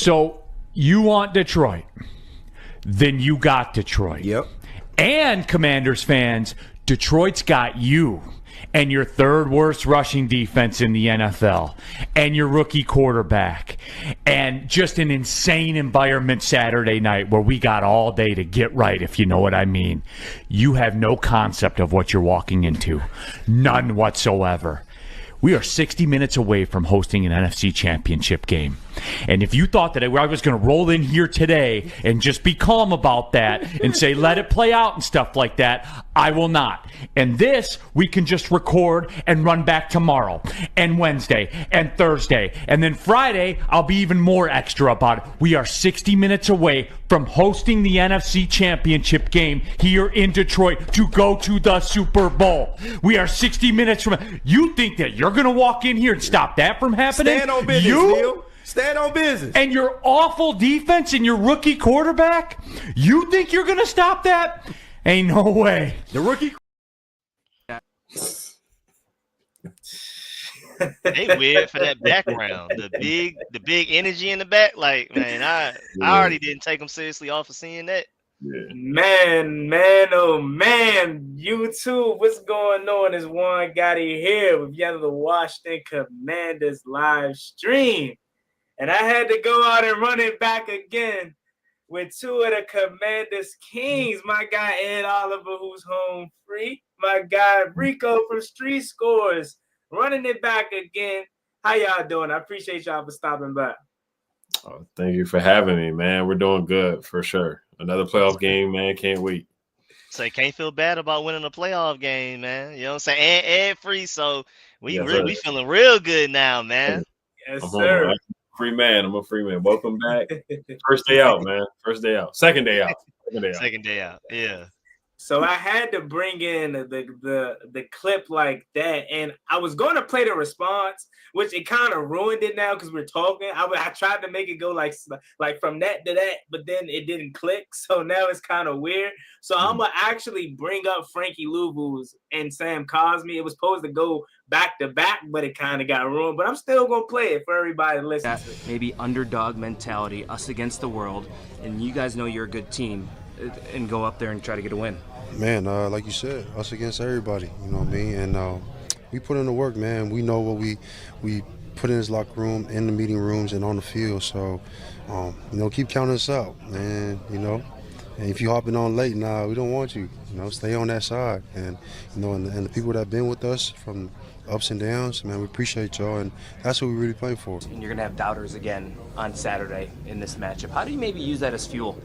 So you want Detroit. Then you got Detroit. Yep. And Commanders fans, Detroit's got you and your third worst rushing defense in the NFL and your rookie quarterback and just an insane environment Saturday night where we got all day to get right, if you know what I mean. You have no concept of what you're walking into. None whatsoever. We are 60 minutes away from hosting an NFC championship game. And if you thought that I was going to roll in here today and just be calm about that and say, let it play out and stuff like that, I will not. And this, we can just record and run back tomorrow and Wednesday and Thursday. And then Friday, I'll be even more extra about it. We are 60 minutes away from hosting the NFC championship game here in Detroit to go to the Super Bowl. We are 60 minutes from. You think that you're going to walk in here and stop that from happening? Stand on business, Neil. Stand on business. And your awful defense and your rookie quarterback, you think you're going to stop that? Ain't no way. The rookie. They weird for that background. The big energy in the back. Like, man, I already didn't take them seriously off of seeing that. Yeah. Man, oh man, YouTube, what's going on? Is Juan Gotti here with yet another Washington Commanders live stream. And I had to go out and run it back again with two of the Commanders Kings. My guy Ed Oliver, who's home free. My guy Rico from Street Scores, running it back again. How y'all doing? I appreciate y'all for stopping by. Oh, thank you for having me, man. We're doing good for sure. Another playoff game, man. Can't wait. So you can't feel bad about winning a playoff game, man. You know what I'm saying? And Ed free, so we feeling real good now, man. Yes, sir. I'm a free man. Welcome back. First day out, man. First day out. Second day out. Second day out. Yeah. So I had to bring in the clip like that, and I was going to play the response, which it kind of ruined it now because we're talking. I tried to make it go like from that to that, but then it didn't click. So now it's kind of weird. So I'm gonna actually bring up Frankie Louvu's and Sam Cosmi. It was supposed to go back to back, but it kind of got ruined. But I'm still gonna play it for everybody to listen to. Maybe underdog mentality, us against the world, and you guys know you're a good team, and go up there and try to get a win. Man, like you said, us against everybody, you know what I mean? And we put in the work, man. We know what we put in this locker room, in the meeting rooms, and on the field. So, keep counting us out, man, And if you're hopping on late, we don't want you. Stay on that side. And, and the people that have been with us from ups and downs, man, we appreciate y'all. And that's what we really play for. And you're going to have doubters again on Saturday in this matchup. How do you maybe use that as fuel?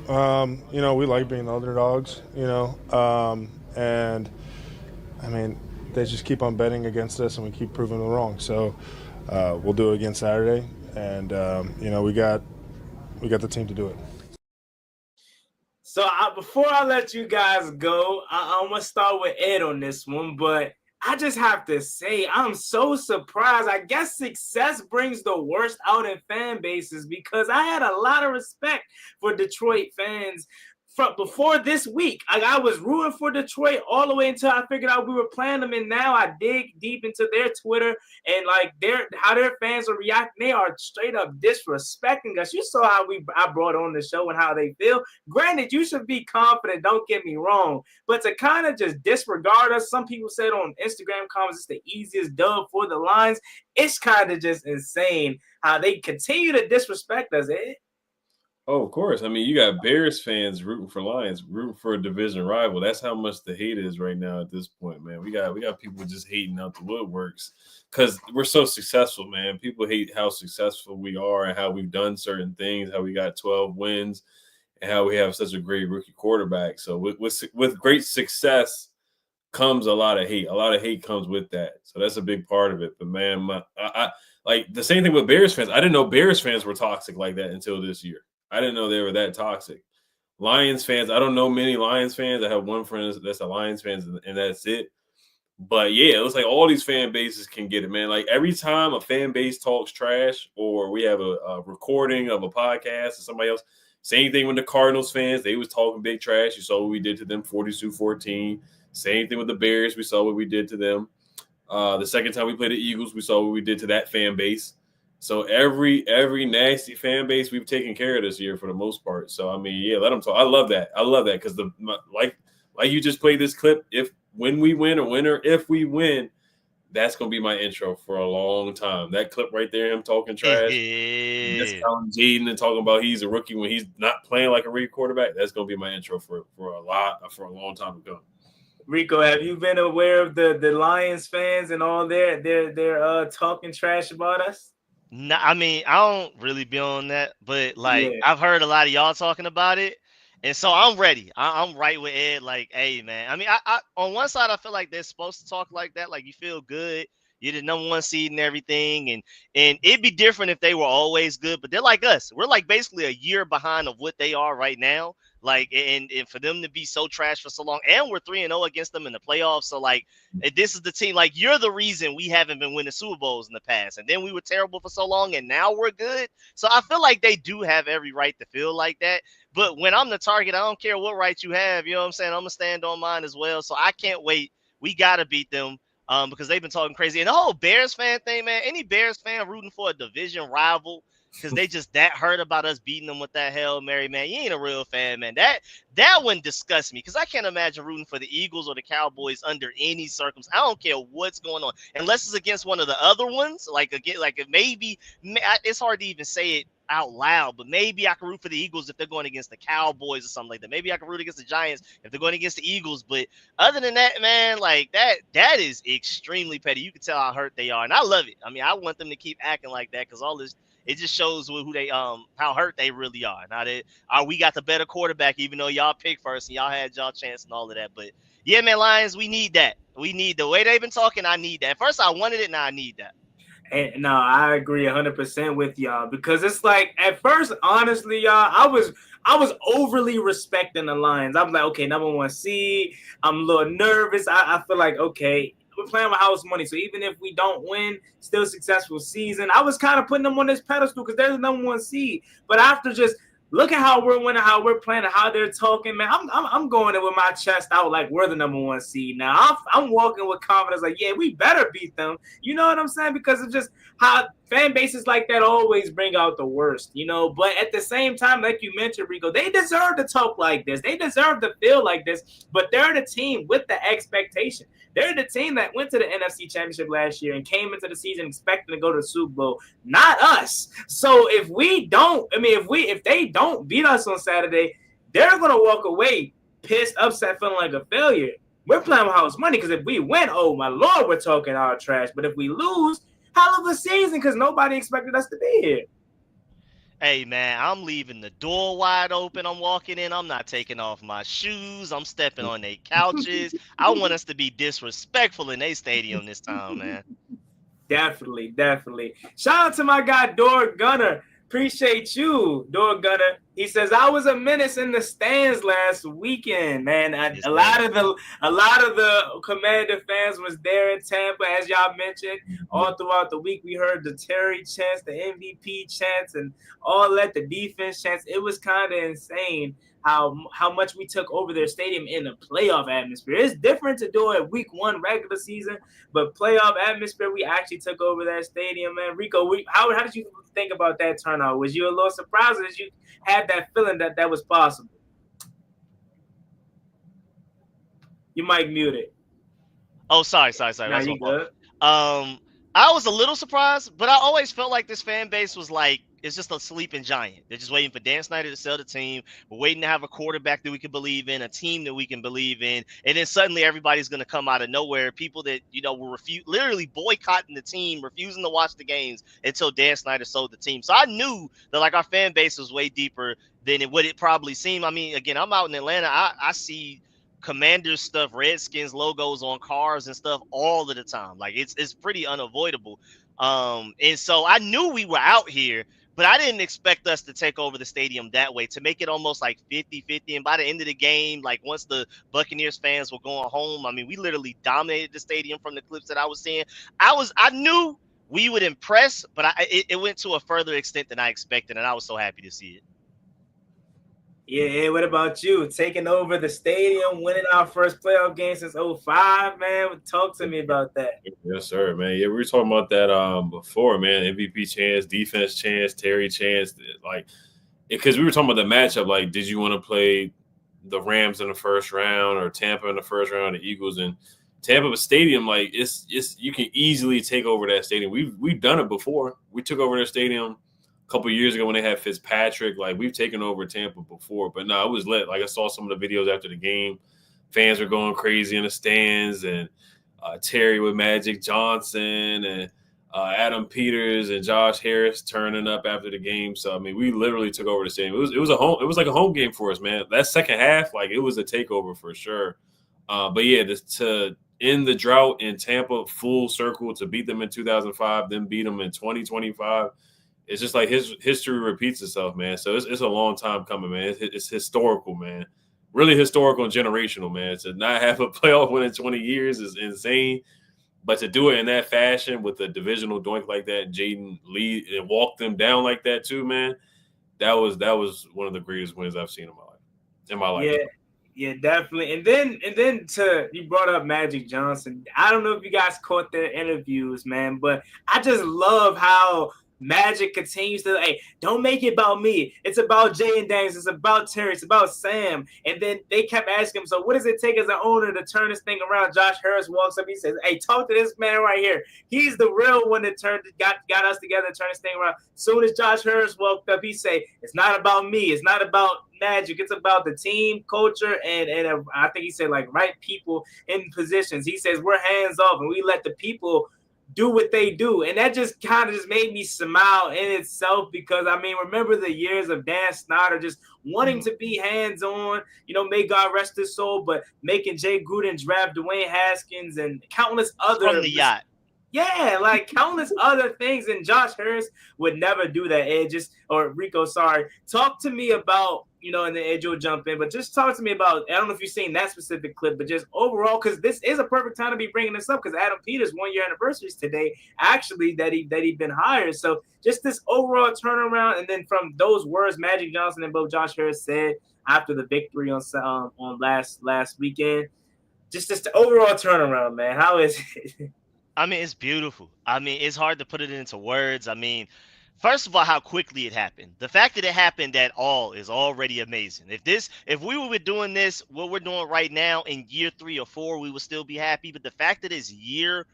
We like being the underdogs, and I mean, they just keep on betting against us and we keep proving them wrong. So we'll do it again Saturday, and, we got the team to do it. So before I let you guys go, I'm going to start with Ed on this one, but I just have to say, I'm so surprised. I guess success brings the worst out in fan bases because I had a lot of respect for Detroit fans from before this week. I was rooting for Detroit all the way until I figured out we were playing them, and now I dig deep into their Twitter and how their fans are reacting. They are straight up disrespecting us. You saw how I brought on the show and how they feel. Granted, you should be confident, don't get me wrong, but to kind of just disregard us, some people said on Instagram comments it's the easiest dub for the Lions. It's kind of just insane how they continue to disrespect us. Oh, of course. I mean, you got Bears fans rooting for Lions, rooting for a division rival. That's how much the hate is right now at this point, man. We got people just hating out the woodworks because we're so successful, man. People hate how successful we are and how we've done certain things, how we got 12 wins, and how we have such a great rookie quarterback. So with great success comes a lot of hate. A lot of hate comes with that. So that's a big part of it. But, man, I like the same thing with Bears fans. I didn't know Bears fans were toxic like that until this year. I didn't know they were that toxic. Lions fans, I don't know many Lions fans. I have one friend that's a Lions fan, and that's it. But, yeah, it was like all these fan bases can get it, man. Like, every time a fan base talks trash or we have a recording of a podcast or somebody else, same thing with the Cardinals fans. They was talking big trash. You saw what we did to them, 42-14. Same thing with the Bears. We saw what we did to them. The second time we played the Eagles, we saw what we did to that fan base. So every nasty fan base we've taken care of this year for the most part. So I mean, yeah, let them talk. I love that because like you just played this clip. When we win or if we win, that's gonna be my intro for a long time. That clip right there, him talking trash, discounting Jaden and talking about he's a rookie when he's not playing like a rookie quarterback. That's gonna be my intro for a long time to come. Rico, have you been aware of the Lions fans and all their talking trash about us? No, I mean, I don't really be on that, but like Yeah. I've heard a lot of y'all talking about it, and so I'm ready. I'm right with Ed. Like, hey, man. I mean, I on one side I feel like they're supposed to talk like that. Like, you feel good. You're the number one seed and everything, and it'd be different if they were always good. But they're like us. We're like basically a year behind of what they are right now. Like, and for them to be so trash for so long, and we're 3-0 against them in the playoffs. So like, this is the team. Like, you're the reason we haven't been winning Super Bowls in the past, and then we were terrible for so long, and now we're good. So I feel like they do have every right to feel like that. But when I'm the target, I don't care what right you have. You know what I'm saying? I'm gonna stand on mine as well. So I can't wait. We gotta beat them. Because they've been talking crazy. And the whole Bears fan thing, man, any Bears fan rooting for a division rival because they just that hurt about us beating them with that Hail Mary, man, you ain't a real fan, man. That one disgusts me because I can't imagine rooting for the Eagles or the Cowboys under any circumstance. I don't care what's going on. Unless it's against one of the other ones, like maybe it's hard to even say it out loud, but maybe I can root for the Eagles if they're going against the Cowboys or something like that. Maybe I can root against the Giants if they're going against the Eagles. But other than that, man, like that is extremely petty. You can tell how hurt they are, and I love it. I mean, I want them to keep acting like that because all this it just shows who they how hurt they really are. Now that we got the better quarterback, even though y'all picked first and y'all had y'all chance and all of that. But yeah, man, Lions, we need that. We need the way they've been talking. I need that. At first, I wanted it, now I need that. And no, I agree 100% with y'all because it's like at first, honestly, y'all, I was overly respecting the Lions. I was like, okay, number one seed. I'm a little nervous. I feel like okay, we're playing with house money, so even if we don't win, still successful season. I was kind of putting them on this pedestal because they're the number one seed. But after just look at how we're winning, how we're playing, and how they're talking, man. I'm going in with my chest out like we're the number one seed now. I'm walking with confidence, like yeah, we better beat them. You know what I'm saying? Because it's just how fan bases like that always bring out the worst, you know. But at the same time, like you mentioned, Rico, they deserve to talk like this. They deserve to feel like this. But they're the team with the expectation. They're the team that went to the NFC Championship last year and came into the season expecting to go to the Super Bowl, not us. So if they don't beat us on Saturday, they're gonna walk away pissed, upset, feeling like a failure. We're playing with house money because if we win, oh my Lord, we're talking our trash. But if we lose, hell of a season because nobody expected us to be here. Hey, man, I'm leaving the door wide open. I'm walking in. I'm not taking off my shoes. I'm stepping on their couches. I want us to be disrespectful in their stadium this time, man. Definitely. Shout out to my guy, Door Gunner. Appreciate you, Door Gunner. He says I was a menace in the stands last weekend, man. A lot of the Commander fans was there in Tampa, as y'all mentioned. All throughout the week, we heard the Terry chants, the MVP chants, and all that, the defense chants. It was kind of insane how much we took over their stadium in the playoff atmosphere. It's different to do it week one regular season, but playoff atmosphere, we actually took over that stadium, man. Rico, how did you think about that turnout? Was you a little surprised as you had that feeling that was possible? You might mute it. Oh, sorry. Nah, you good. I was a little surprised, but I always felt like this fan base was like, it's just a sleeping giant. They're just waiting for Dan Snyder to sell the team. We're waiting to have a quarterback that we can believe in, a team that we can believe in. And then suddenly everybody's going to come out of nowhere. People that, were literally boycotting the team, refusing to watch the games until Dan Snyder sold the team. So I knew that like our fan base was way deeper than what it probably seemed. I mean, again, I'm out in Atlanta. I see Commanders stuff, Redskins logos on cars and stuff all of the time. Like it's pretty unavoidable. And so I knew we were out here, but I didn't expect us to take over the stadium that way, to make it almost like 50-50. And by the end of the game, like once the Buccaneers fans were going home, I mean, we literally dominated the stadium from the clips that I was seeing. I knew we would impress, but it went to a further extent than I expected, and I was so happy to see it. Yeah, what about you? Taking over the stadium, winning our first playoff game since 05, man. Talk to me about that. Yes, sir, man. Yeah, we were talking about that before, man. MVP chance, defense chance, Terry chance, like because we were talking about the matchup. Like, did you want to play the Rams in the first round or Tampa in the first round, the Eagles in Tampa Stadium? Like, it's you can easily take over that stadium. We've done it before. We took over their stadium a couple of years ago when they had Fitzpatrick. Like, we've taken over Tampa before, but no, it was lit. Like, I saw some of the videos after the game. Fans were going crazy in the stands, and Terry with Magic Johnson and Adam Peters and Josh Harris turning up after the game. So I mean, we literally took over the stadium. It was like a home game for us, man. That second half, like it was a takeover for sure. But yeah, to end the drought in Tampa full circle, to beat them in 2005, then beat them in 2025. It's just like his history repeats itself, man. So it's a long time coming, man. It's historical, man. Really historical and generational, man. To not have a playoff win in 20 years is insane. But to do it in that fashion with a divisional doink like that, Jaden lead and walk them down like that too, man. That was one of the greatest wins I've seen in my life. Yeah, definitely. And then you brought up Magic Johnson. I don't know if you guys caught their interviews, man, but I just love how Magic continues to, hey, don't make it about me. It's about Jaden Daniels. It's about Terry. It's about Sam. And then they kept asking him, so what does it take as an owner to turn this thing around? Josh Harris walks up. He says, hey, talk to this man right here. He's the real one that got us together to turn this thing around. Soon as Josh Harris walked up, he said, it's not about me. It's not about Magic. It's about the team, culture, and I think he said, like, right people in positions. He says, we're hands off, and we let the people do what they do. And that just kind of just made me smile in itself, because I mean, remember the years of Dan Snyder just wanting to be hands-on, may God rest his soul, but making Jay Gruden draft Dwayne Haskins and countless other from the yacht. Yeah, like countless other things. And Josh Harris would never do that. Or Rico, sorry. Talk to me about, and then Ed will jump in, but just talk to me about, I don't know if you've seen that specific clip, but just overall, because this is a perfect time to be bringing this up, because Adam Peters' 1-year anniversary is today, actually, that he'd been hired. So just this overall turnaround, and then from those words Magic Johnson and both Josh Harris said after the victory on last weekend, just the overall turnaround, man. How is it? I mean, it's beautiful. I mean, it's hard to put it into words. I mean, first of all, how quickly it happened. The fact that it happened at all is already amazing. If we were doing this, what we're doing right now in year 3 or 4, we would still be happy. But the fact that it's year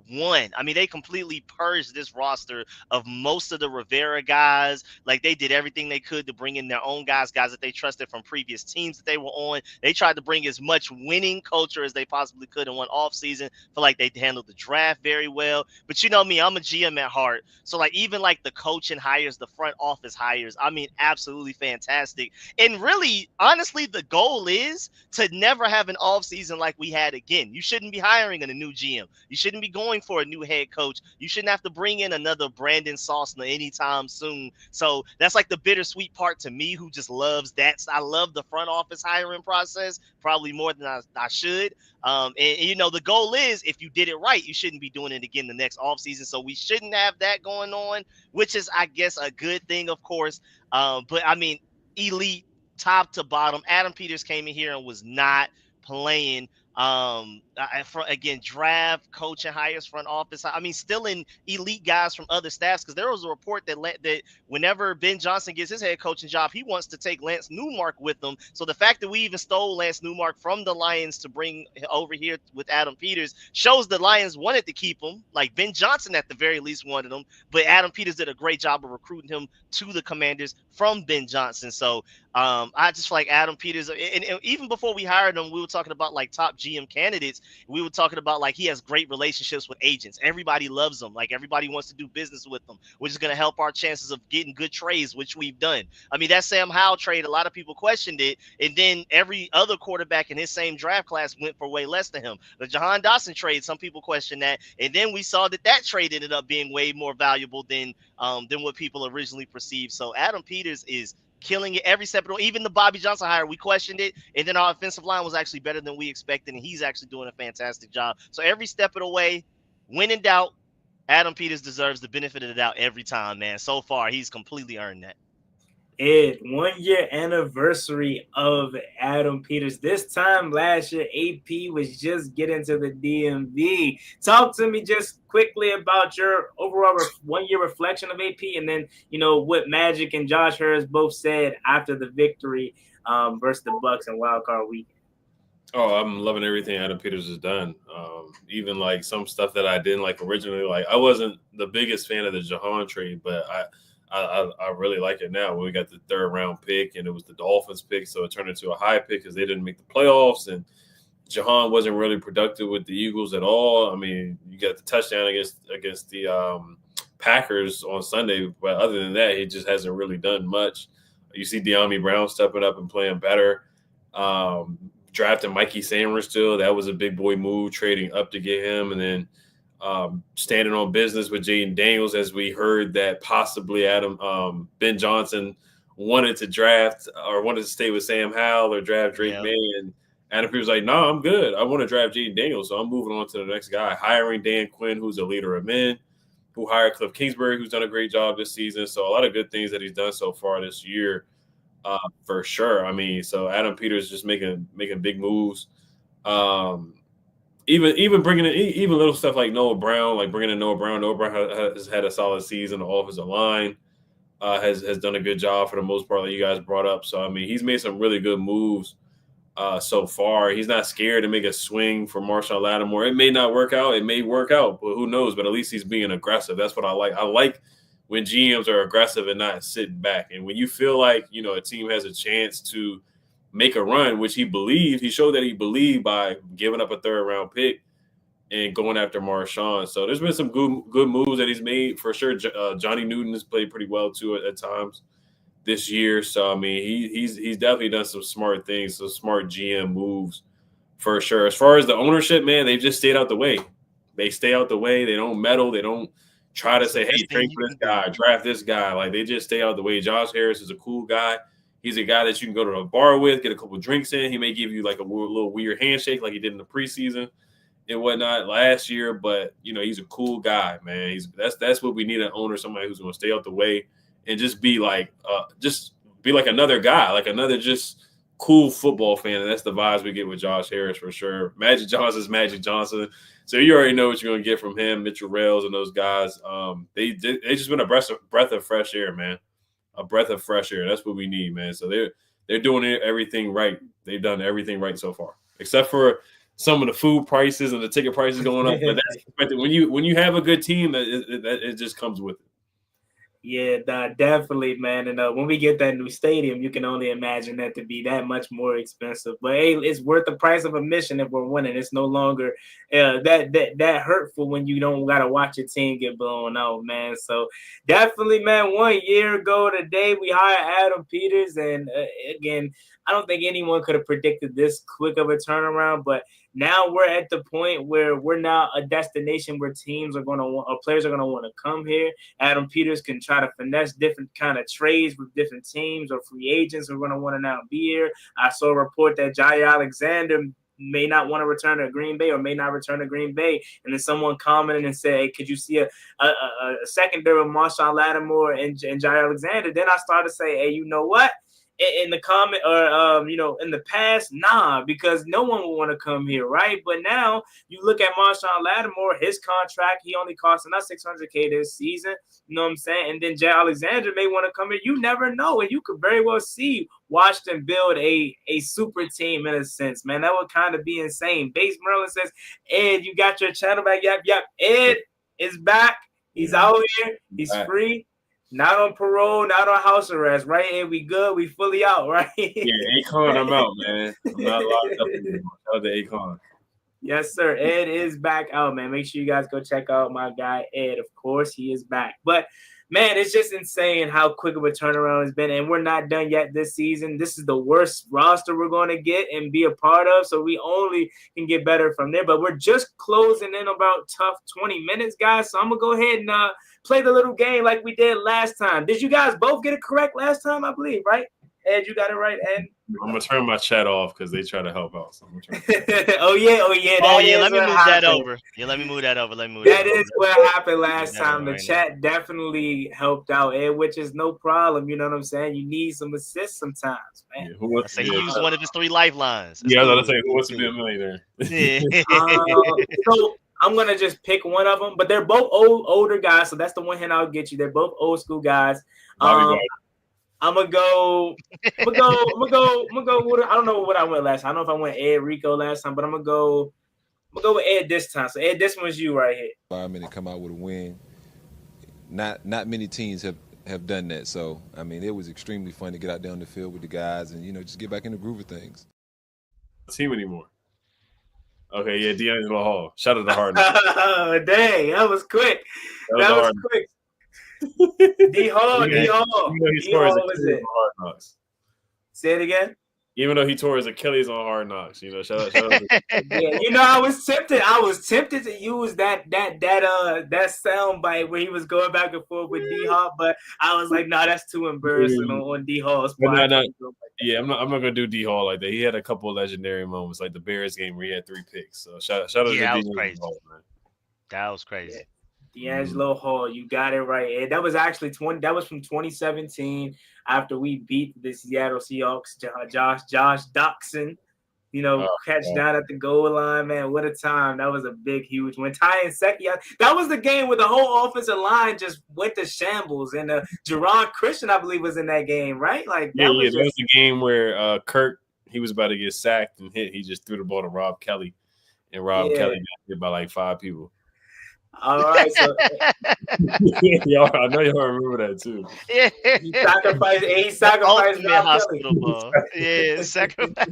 1, I mean, they completely purged this roster of most of the Rivera guys. Like, they did everything they could to bring in their own guys that they trusted from previous teams that they were on. They tried to bring as much winning culture as they possibly could in one offseason. Feel like they handled the draft very well. But you know me, I'm a GM at heart. So, like, even like the coaching hires, the front office hires, I mean, absolutely fantastic. And really, honestly, the goal is to never have an offseason like we had again. You shouldn't be hiring a new GM. You shouldn't be going for a new head coach. You shouldn't have to bring in another Brandon Sosna anytime soon. So that's like the bittersweet part to me, who just loves that. I love the front office hiring process probably more than I should. And the goal is, if you did it right, you shouldn't be doing it again the next offseason. So we shouldn't have that going on, which is, I guess, a good thing, of course. But I mean, elite, top to bottom. Adam Peters came in here and was not playing. Again, draft, coaching hires, front office. I mean, still in elite guys from other staffs, because there was a report that whenever Ben Johnson gets his head coaching job, he wants to take Lance Newmark with him. So the fact that we even stole Lance Newmark from the Lions to bring over here with Adam Peters shows the Lions wanted to keep him. Like, Ben Johnson at the very least wanted him, but Adam Peters did a great job of recruiting him to the Commanders from Ben Johnson. So I just feel like Adam Peters, and even before we hired him, we were talking about like top GM candidates. We were talking about like he has great relationships with agents. Everybody loves him. Like, everybody wants to do business with him, which is going to help our chances of getting good trades, which we've done. I mean, that Sam Howell trade, a lot of people questioned it, and then every other quarterback in his same draft class went for way less than him. The Jahan Dotson trade, some people questioned that, and then we saw that trade ended up being way more valuable than what people originally perceived. So Adam Peters is killing it every step of the way. Even the Bobby Johnson hire, we questioned it, and then our offensive line was actually better than we expected, and he's actually doing a fantastic job. So every step of the way, when in doubt, Adam Peters deserves the benefit of the doubt every time, man. So far, he's completely earned that. Ed, 1 year anniversary of Adam Peters. This time last year, AP was just getting to the DMV. Talk to me just quickly about your overall 1 year reflection of AP, and then what Magic and Josh Harris both said after the victory versus the Bucks in Wild Card Weekend. Oh, I'm loving everything Adam Peters has done. Even like some stuff that I didn't like originally. Like I wasn't the biggest fan of the Jahan trade, but I really like it now. When we got the 3rd round pick, and it was the Dolphins pick, so it turned into a high pick because they didn't make the playoffs, and Jahan wasn't really productive with the Eagles at all. I mean, you got the touchdown against the Packers on Sunday, but other than that, he just hasn't really done much. You see Diami Brown stepping up and playing better. Drafting Mikey Sanders still. That was a big boy move, trading up to get him. And then standing on business with Jaden Daniels, as we heard that possibly Ben Johnson wanted to draft or wanted to stay with Sam Howell or draft Drake May. And Adam Peters was like, no, I'm good. I want to draft Jaden Daniels, so I'm moving on to the next guy. Hiring Dan Quinn, who's a leader of men, who hired Cliff Kingsbury, who's done a great job this season. So a lot of good things that he's done so far this year. For sure. I mean, so Adam Peters just making big moves. Even bringing in even little stuff like Noah Brown, like bringing in Noah Brown. Noah Brown has had a solid season. The offensive line has done a good job for the most part, like you guys brought up. So I mean, he's made some really good moves so far. He's not scared to make a swing for Marshon Lattimore. It may not work out. It may work out, but who knows? But at least he's being aggressive. That's what I like. I like when GMs are aggressive and not sitting back. And when you feel like, a team has a chance to make a run, which he believed, he showed that he believed by giving up a 3rd round pick and going after Marshon. So there's been some good moves that he's made for sure. Johnny Newton has played pretty well too at times this year. So, I mean, he's definitely done some smart things, some smart GM moves for sure. As far as the ownership, man, they've just stayed out the way. They stay out the way. They don't meddle. They don't try to say, hey, trade for this guy, draft this guy. Like, they just stay out the way. Josh Harris is a cool guy. He's a guy that you can go to a bar with, get a couple drinks in. He may give you like a little weird handshake like he did in the preseason and whatnot last year. But, he's a cool guy, man. That's what we need, an owner, somebody who's going to stay out the way and just be like another guy, like another just cool football fan. And that's the vibes we get with Josh Harris for sure. Magic Johnson's Magic Johnson. So you already know what you're going to get from him, Mitchell Rails, and those guys. They just been a breath of fresh air, man. A breath of fresh air. That's what we need, man. So they're doing everything right. They've done everything right so far, except for some of the food prices and the ticket prices going up. But that's expected. When you have a good team, it just comes with it. Yeah, definitely, man. And when we get that new stadium, you can only imagine that to be that much more expensive. But hey, it's worth the price of admission if we're winning. It's no longer that hurtful when you don't gotta watch your team get blown out, man. So definitely, man. 1 year ago today, we hired Adam Peters, and again, I don't think anyone could have predicted this quick of a turnaround, but now we're at the point where we're now a destination where teams are going to want, or players are going to want to come here. Adam Peters can try to finesse different kind of trades with different teams or free agents who are going to want to now be here. I saw a report that Jair Alexander may not want to return to Green Bay or may not return to Green Bay. And then someone commented and said, hey, could you see a secondary with Marshon Lattimore and Jair Alexander? Then I started to say, hey, you know what? In the comment or in the past, nah, because no one will want to come here, right? But now you look at Marshon Lattimore, his contract, he only costing us $600K this season. You know what I'm saying? And then Jay Alexander may want to come here. You never know, and you could very well see Washington build a super team in a sense, man. That would kind of be insane. Base Merlin says, Ed, you got your channel back. Yep. Ed is back. He's out here. He's free. Not on parole, not on house arrest, right? And we good, we fully out, right? Yeah, Akon, I'm out, man. I'm not locked up anymore. Shout out to Akon. Yes, sir. Ed is back out, man. Make sure you guys go check out my guy, Ed. Of course, he is back. But, man, it's just insane how quick of a turnaround it's been. And we're not done yet this season. This is the worst roster we're going to get and be a part of. So we only can get better from there. But we're just closing in about tough 20 minutes, guys. So I'm going to go ahead and play the little game like we did last time. Did you guys both get it correct last time, I believe, right? Ed, you got it right, Ed? I'm gonna turn my chat off because they try to help out. So I'm gonna oh yeah. Let me move that over. Yeah, let me move that over. That is what happened last time. The chat definitely helped out, Ed, which is no problem. You know what I'm saying? You need some assists sometimes, man. He used one of his 3 lifelines. I was gonna say, who wants to be a millionaire? So I'm gonna just pick one of them, but they're both older guys, so that's the one hint I'll get you. They're both old school guys. I'm gonna go. I don't know what I went last time. I don't know if I went Ed, Rico last time, but I'm gonna go with Ed this time. So Ed, this one's you right here. Environment to come out with a win. Not many teams have done that. So I mean, it was extremely fun to get out there on the field with the guys and just get back in the groove of things. Team anymore. Okay, yeah, D'Angelo Hall. Shout out to Harden. Oh, dang, that was quick. That was quick. D Hall. Was it? Say it again. Even though he tore his Achilles on Hard Knocks, shout out. Yeah, I was tempted. To use that sound bite where he was going back and forth with D Hall, but I was like, nah, that's too embarrassing on D Hall's part. I'm not gonna do D Hall like that. He had a couple of legendary moments, like the Bears game where he had 3 picks. So shout out to crazy. Hall, man. That was crazy. D'Angelo Hall, you got it right. And that was actually that was from 2017 after we beat the Seattle Seahawks. Josh Doxson, catch down at the goal line, man. What a time. That was a big, huge win. Ty and Seki, that was the game where the whole offensive line just went to shambles. And Jerron Christian, I believe, was in that game, right? Like that was the game where Kirk, he was about to get sacked and hit. He just threw the ball to Rob Kelly. And Rob Kelly got hit by like 5 people. All right, so I know y'all remember that too. Yeah, he sacrificed hospital ball. Yeah, sacrifice.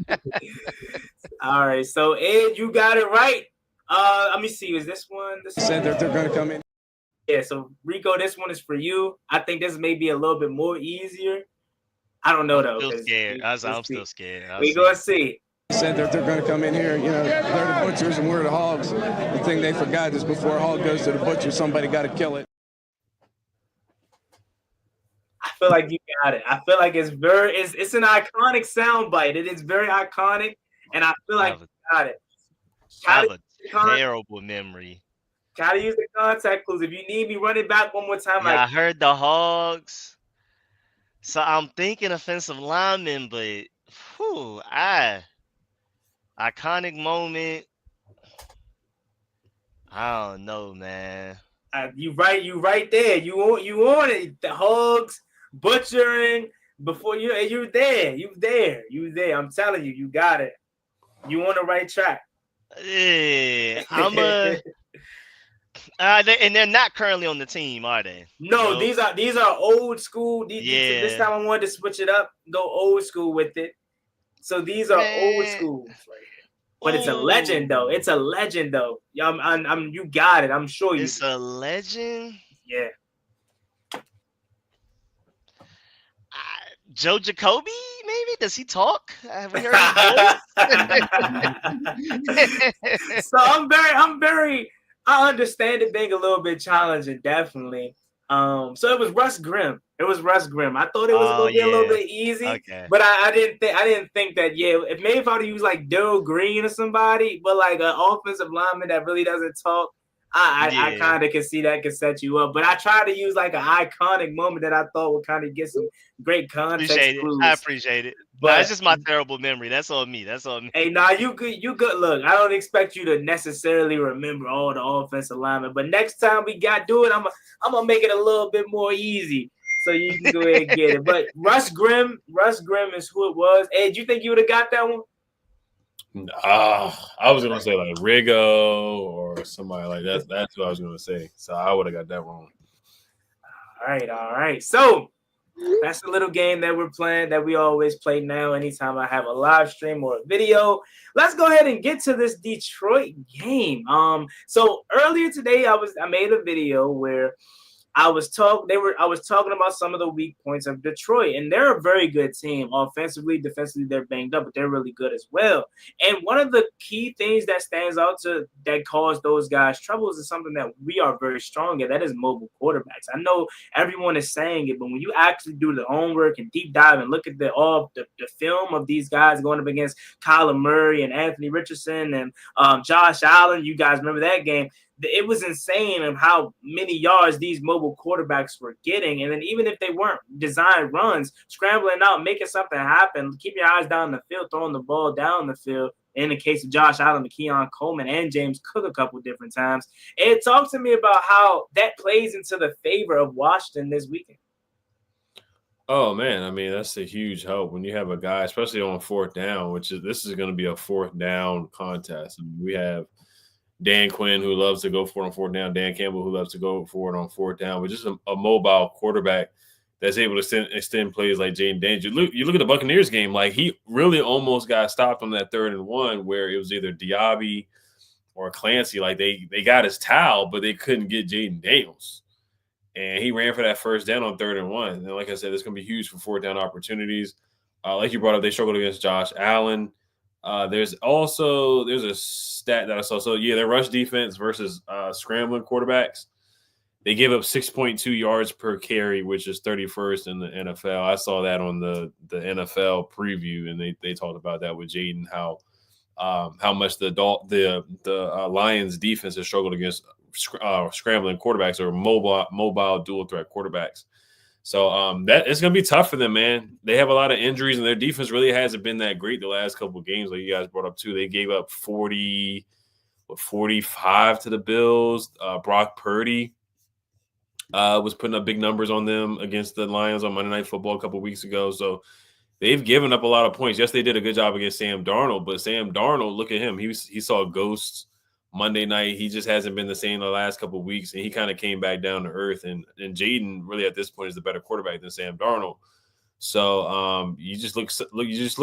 All right, so Ed, you got it right. Let me see. Is this one? Said that they're going to come in. Yeah, so Rico, this one is for you. I think this may be a little bit more easier. I don't know though. I'm still scared. We gonna see. Said that they're going to come in here, they're the butchers and we're the hogs. The thing they forgot is before a hog goes to the butcher, somebody got to kill it. I feel like you got it. I feel like it's an iconic soundbite. It is very iconic, and I feel like you got it. I have a terrible memory. Gotta use the contact clues. If you need me, run it back one more time. I heard the hogs, so I'm thinking offensive lineman, but iconic moment. I don't know, man. You right there. You on it. The hogs, butchering. Before you're there. I'm telling you, you got it. You on the right track. Yeah, and they're not currently on the team, are they? No, these are old school. This time I wanted to switch it up, go old school with it. So these are old schools right here. But it's a legend though. You got it. I'm sure you. It's a legend. Yeah. Joe Jacoby, maybe? Does he talk? Have we heard his voice? So I understand it being a little bit challenging, definitely. So it was Russ Grimm. I thought it was going to be a little bit easy, but I didn't think that. Yeah, if I would have used like Daryl Green or somebody, but like an offensive lineman that really doesn't talk, I kind of can see that can set you up. But I tried to use like an iconic moment that I thought would kind of get some great context. I appreciate it. But it's just my terrible memory. That's on me. Hey, you good. Look, I don't expect you to necessarily remember all the offensive linemen, but next time we do it, I'm gonna make it a little bit more easy so you can go ahead and get it. But Russ Grimm is who it was. Ed, do you think you would have got that one? I was gonna say like Rigo or somebody like that. That's what I was gonna say. So I would have got that wrong. All right. So that's the little game that we're playing that we always play now. Anytime I have a live stream or a video, let's go ahead and get to this Detroit game. So earlier today, I made a video where I was talking about some of the weak points of Detroit, and they're a very good team. Offensively, defensively, they're banged up, but they're really good as well. And one of the key things that stands out that caused those guys troubles is something that we are very strong at. That is mobile quarterbacks. I know everyone is saying it, but when you actually do the homework and deep dive and look at the film of these guys going up against Kyler Murray and Anthony Richardson and Josh Allen, you guys remember that game? It was insane of how many yards these mobile quarterbacks were getting. And then even if they weren't designed runs, scrambling out, making something happen, keeping your eyes down the field, throwing the ball down the field. In the case of Josh Allen, Keon Coleman, and James Cook a couple different times. It talks to me about how that plays into the favor of Washington this weekend. Oh man, I mean that's a huge help when you have a guy, especially on fourth down, this is going to be a fourth down contest. I mean, we have Dan Quinn, who loves to go for it on fourth down, Dan Campbell, who loves to go for it on fourth down, but just a mobile quarterback that's able to extend plays like Jaden Daniels. You look at the Buccaneers game, like he really almost got stopped on that 3rd and 1 where it was either Diaby or Clancy. Like they got his towel, but they couldn't get Jaden Daniels. And he ran for that first down on 3rd and 1. And like I said, it's going to be huge for fourth down opportunities. Like you brought up, they struggled against Josh Allen. There's a stat that I saw. So, yeah, their rush defense versus scrambling quarterbacks, they gave up 6.2 yards per carry, which is 31st in the NFL. I saw that on the NFL preview, and they talked about that with Jaden, how much the Lions defense has struggled against scrambling quarterbacks or mobile dual threat quarterbacks. So that it's going to be tough for them, man. They have a lot of injuries, and their defense really hasn't been that great the last couple of games, like you guys brought up too. They gave up 45 to the Bills. Brock Purdy was putting up big numbers on them against the Lions on Monday Night Football a couple of weeks ago. So they've given up a lot of points. Yes, they did a good job against Sam Darnold, but Sam Darnold, look at him. He saw ghosts Monday night. He just hasn't been the same the last couple of weeks, and he kind of came back down to earth. And Jaden really at this point is the better quarterback than Sam Darnold. So you just look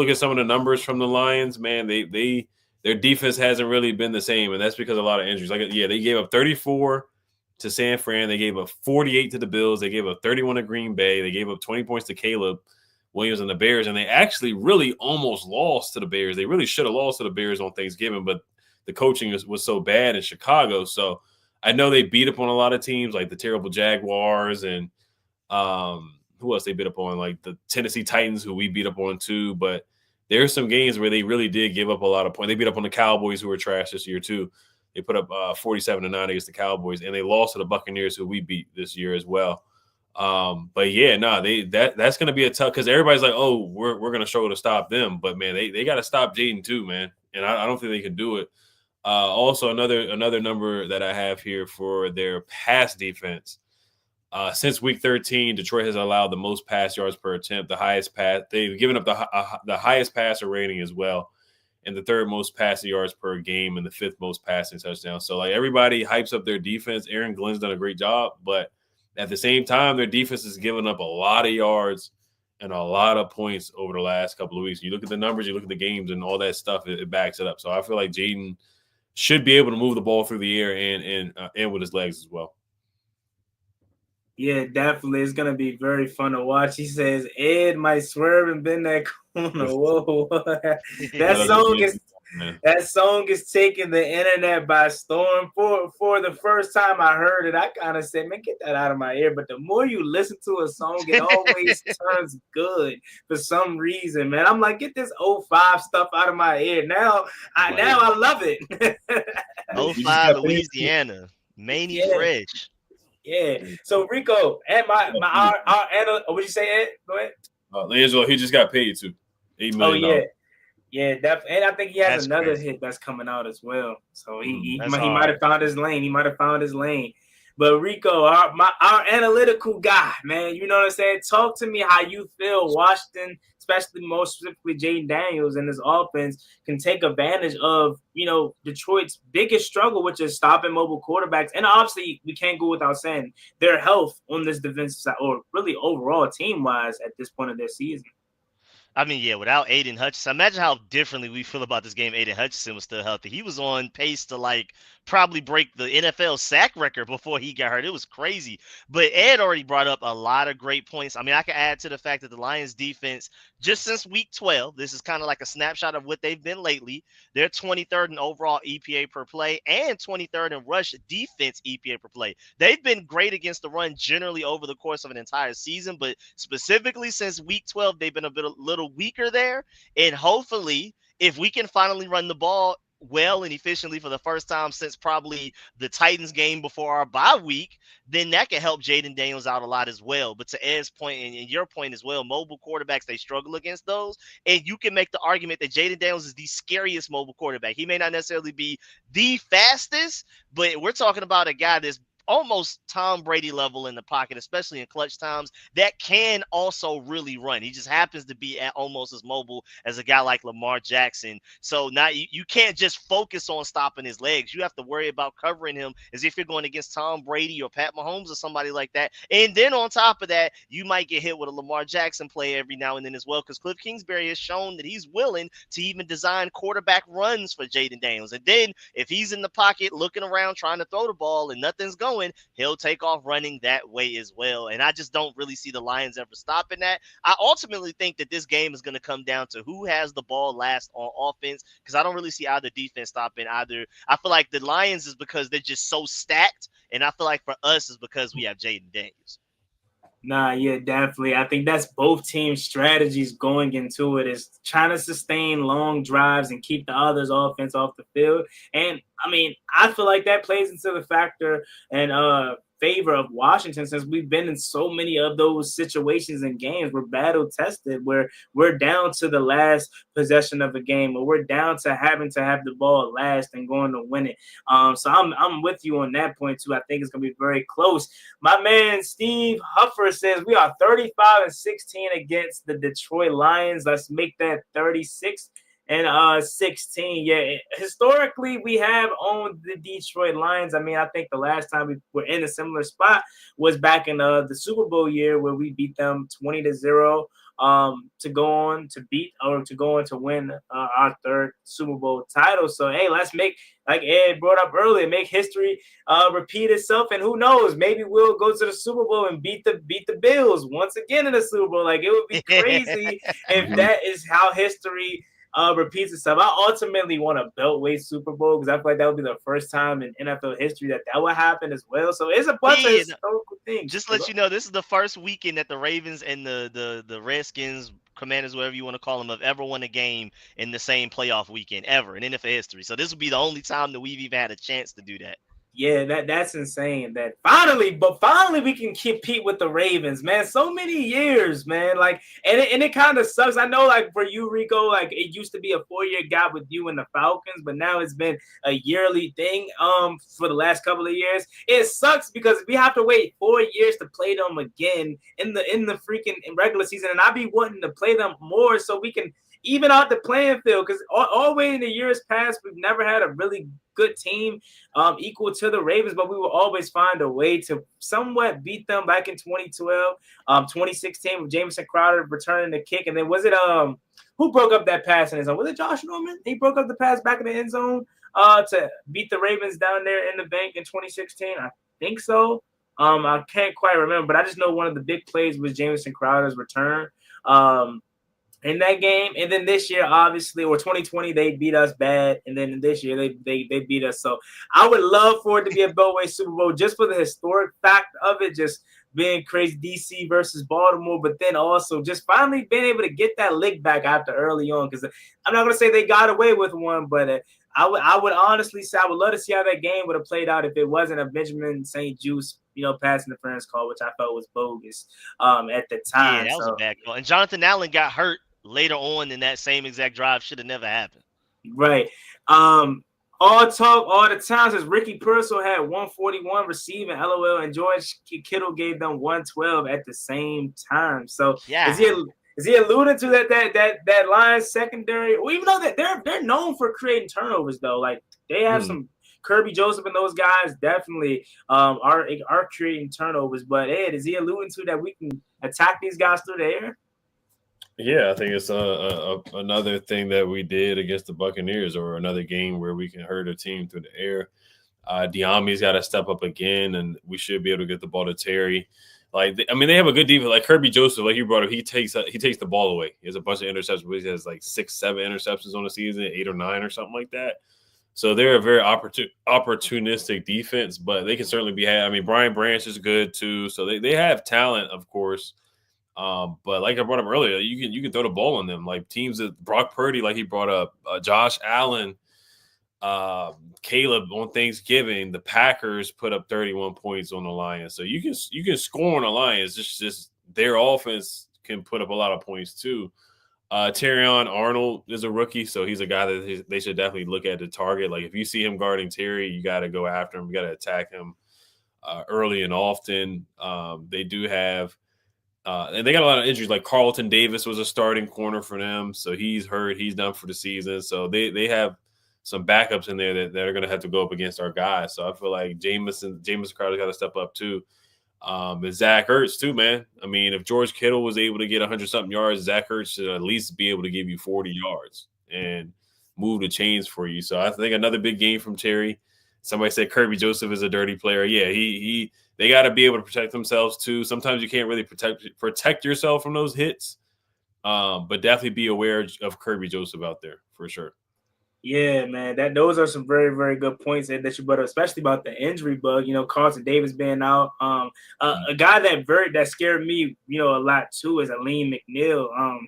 at some of the numbers from the Lions, man. Their defense hasn't really been the same, and that's because of a lot of injuries. They gave up 34 to San Fran. They gave up 48 to the Bills. They gave up 31 to Green Bay. They gave up 20 points to Caleb Williams and the Bears, and they actually really almost lost to the Bears. They really should have lost to the Bears on Thanksgiving, but the coaching was so bad in Chicago. So I know they beat up on a lot of teams like the terrible Jaguars and who else they beat up on, like the Tennessee Titans, who we beat up on too. But there's some games where they really did give up a lot of points. They beat up on the Cowboys, who were trash this year too. They put up 47-9 against the Cowboys, and they lost to the Buccaneers, who we beat this year as well. But yeah, that's going to be a tough, because everybody's like, oh, we're going to struggle to stop them. But man, they got to stop Jaden too, man. And I don't think they can do it. Also, another number that I have here for their pass defense. Since week 13, Detroit has allowed the most pass yards per attempt, the highest pass. They've given up the highest passer rating as well, and the 3rd most passing yards per game, and the 5th most passing touchdowns. So like everybody hypes up their defense. Aaron Glenn's done a great job, but at the same time, their defense has given up a lot of yards and a lot of points over the last couple of weeks. You look at the numbers, you look at the games, and all that stuff, it backs it up. So I feel like Jaden should be able to move the ball through the air and with his legs as well. Yeah, definitely. It's going to be very fun to watch. He says, Ed might swerve and bend that corner. Whoa. That song is taking the internet by storm. For the first time I heard it, I kind of said, man, get that out of my ear. But the more you listen to a song, it always turns good for some reason, man. I'm like, get this 05 stuff out of my ear. Now I love it. 05 Louisiana. Mania Fresh. Yeah. So Rico and our what you say, Ed? Go ahead. Angelo, he just got paid too. $8 million. Oh yeah. Yeah, definitely. And I think he has another hit that's coming out as well. So he might have found his lane. But Rico, our analytical guy, man, you know what I'm saying? Talk to me how you feel Washington, especially more specifically Jaden Daniels and his offense, can take advantage of, Detroit's biggest struggle, which is stopping mobile quarterbacks. And obviously, we can't go without saying their health on this defensive side, or really overall team-wise at this point of their season. I mean, yeah, without Aiden Hutchinson, imagine how differently we feel about this game. Aiden Hutchinson was still healthy. He was on pace to like probably break the NFL sack record before he got hurt. It was crazy. But Ed already brought up a lot of great points. I mean, I can add to the fact that the Lions defense, just since week 12, this is kind of like a snapshot of what they've been lately. They're 23rd in overall EPA per play and 23rd in rush defense EPA per play. They've been great against the run generally over the course of an entire season, but specifically since week 12, they've been a little weaker there. And hopefully, if we can finally run the ball well and efficiently for the first time since probably the Titans game before our bye week, then that can help Jaden Daniels out a lot as well. But to Ed's point and your point as well, mobile quarterbacks, they struggle against those. And you can make the argument that Jaden Daniels is the scariest mobile quarterback. He may not necessarily be the fastest, but we're talking about a guy that's almost Tom Brady level in the pocket, especially in clutch times, that can also really run. He just happens to be at almost as mobile as a guy like Lamar Jackson. So now you can't just focus on stopping his legs. You have to worry about covering him as if you're going against Tom Brady or Pat Mahomes or somebody like that. And then on top of that, you might get hit with a Lamar Jackson play every now and then as well, because Cliff Kingsbury has shown that he's willing to even design quarterback runs for Jaden Daniels. And then if he's in the pocket looking around trying to throw the ball and nothing's going, he'll take off running that way as well. And I just don't really see the Lions ever stopping that. I ultimately think that this game is going to come down to who has the ball last on offense, because I don't really see either defense stopping either. I feel like the Lions is because they're just so stacked, and I feel like for us is because we have Jaden Daniels. Nah, yeah, definitely. I think that's both teams' strategies going into it, is trying to sustain long drives and keep the others' offense off the field. And I mean, I feel like that plays into the factor and favor of Washington, since we've been in so many of those situations and games. We're battle tested, where we're down to the last possession of a game, or we're down to having to have the ball last and going to win it. So I'm with you on that point too. I think it's gonna be very close. My man Steve Huffer says we are 35-16 against the Detroit Lions. Let's make that 36-16. Yeah, historically we have owned the Detroit Lions. I mean, I think the last time we were in a similar spot was back in the Super Bowl year, where we beat them 20-0 to go on to win our third Super Bowl title. So hey, let's make, like Ed brought up earlier, make history repeat itself, and who knows, maybe we'll go to the Super Bowl and beat the Bills once again in the Super Bowl. Like, it would be crazy if that is how history repeats itself. I ultimately want a Beltway Super Bowl, because I feel like that would be the first time in NFL history that would happen as well. So it's a bunch of historical things. Just let you know, this is the first weekend that the Ravens and the Redskins, Commanders, whatever you want to call them, have ever won a game in the same playoff weekend ever in NFL history. So this will be the only time that we've even had a chance to do that. Yeah, that's insane. That finally we can compete with the Ravens, man. So many years, man. Like, and it kind of sucks. I know, like, for you, Rico, like, it used to be a 4-year gap with you and the Falcons, but now it's been a yearly thing for the last couple of years. It sucks because we have to wait 4 years to play them again in the freaking regular season, and I be wanting to play them more so we can even out the playing field, because all the way in the years past, we've never had a really good team equal to the Ravens, but we will always find a way to somewhat beat them back in 2012, 2016 with Jamison Crowder returning the kick. And then was it who broke up that pass in his zone? Was it Josh Norman? He broke up the pass back in the end zone to beat the Ravens down there in the bank in 2016. I think so. I can't quite remember, but I just know one of the big plays was Jamison Crowder's return in that game. And then this year, obviously, or 2020, they beat us bad. And then this year, they beat us. So I would love for it to be a Beltway Super Bowl, just for the historic fact of it, just being crazy, DC versus Baltimore, but then also just finally being able to get that lick back after early on. Because I'm not going to say they got away with one, but I would honestly say I would love to see how that game would have played out if it wasn't a Benjamin St. Juice, pass interference call, which I felt was bogus at the time. Yeah, that was a bad call. And Jonathan Allen got hurt later on in that same exact drive. Should have never happened. Right. All talk all the time says Ricky Purcell had 141 receiving, LOL, and George Kittle gave them 112 at the same time. So yeah. Is he alluding to that Lions secondary? Well, even though that they're known for creating turnovers, though, like they have some Kirby Joseph and those guys definitely are creating turnovers. But Ed, is he alluding to that we can attack these guys through the air? Yeah, I think it's another thing that we did against the Buccaneers, or another game where we can hurt a team through the air. Diami's got to step up again, and we should be able to get the ball to Terry. They have a good defense. Like Kirby Joseph, like you brought up, he takes the ball away. He has a bunch of interceptions. He has like 6-7 interceptions on the season, 8 or 9 or something like that. So they're a very opportunistic defense, but they can certainly be had. I mean, Brian Branch is good too. So they have talent, of course. But like I brought up earlier, you can throw the ball on them. Like teams that Brock Purdy, like he brought up, Josh Allen, Caleb on Thanksgiving, the Packers put up 31 points on the Lions. So you can score on the Lions. Just their offense can put up a lot of points too. Terrion Arnold is a rookie, so he's a guy that they should definitely look at the target. Like if you see him guarding Terry, you got to go after him. You got to attack him early and often. They do have. And they got a lot of injuries. Like Carlton Davis was a starting corner for them, so he's hurt. He's done for the season. So they have some backups in there that are going to have to go up against our guys. So I feel like Jameson Crowder's got to step up too. And Zach Ertz too, man. I mean, if George Kittle was able to get 100-something yards, Zach Ertz should at least be able to give you 40 yards and move the chains for you. So I think another big game from Terry. Somebody said Kirby Joseph is a dirty player. Yeah, they got to be able to protect themselves too. Sometimes you can't really protect yourself from those hits, but definitely be aware of Kirby Joseph out there for sure. Yeah, man, those are some very, very good points that you brought up, especially about the injury bug. Carlton Davis being out. A guy that scared me, a lot too is Aleem McNeil. I don't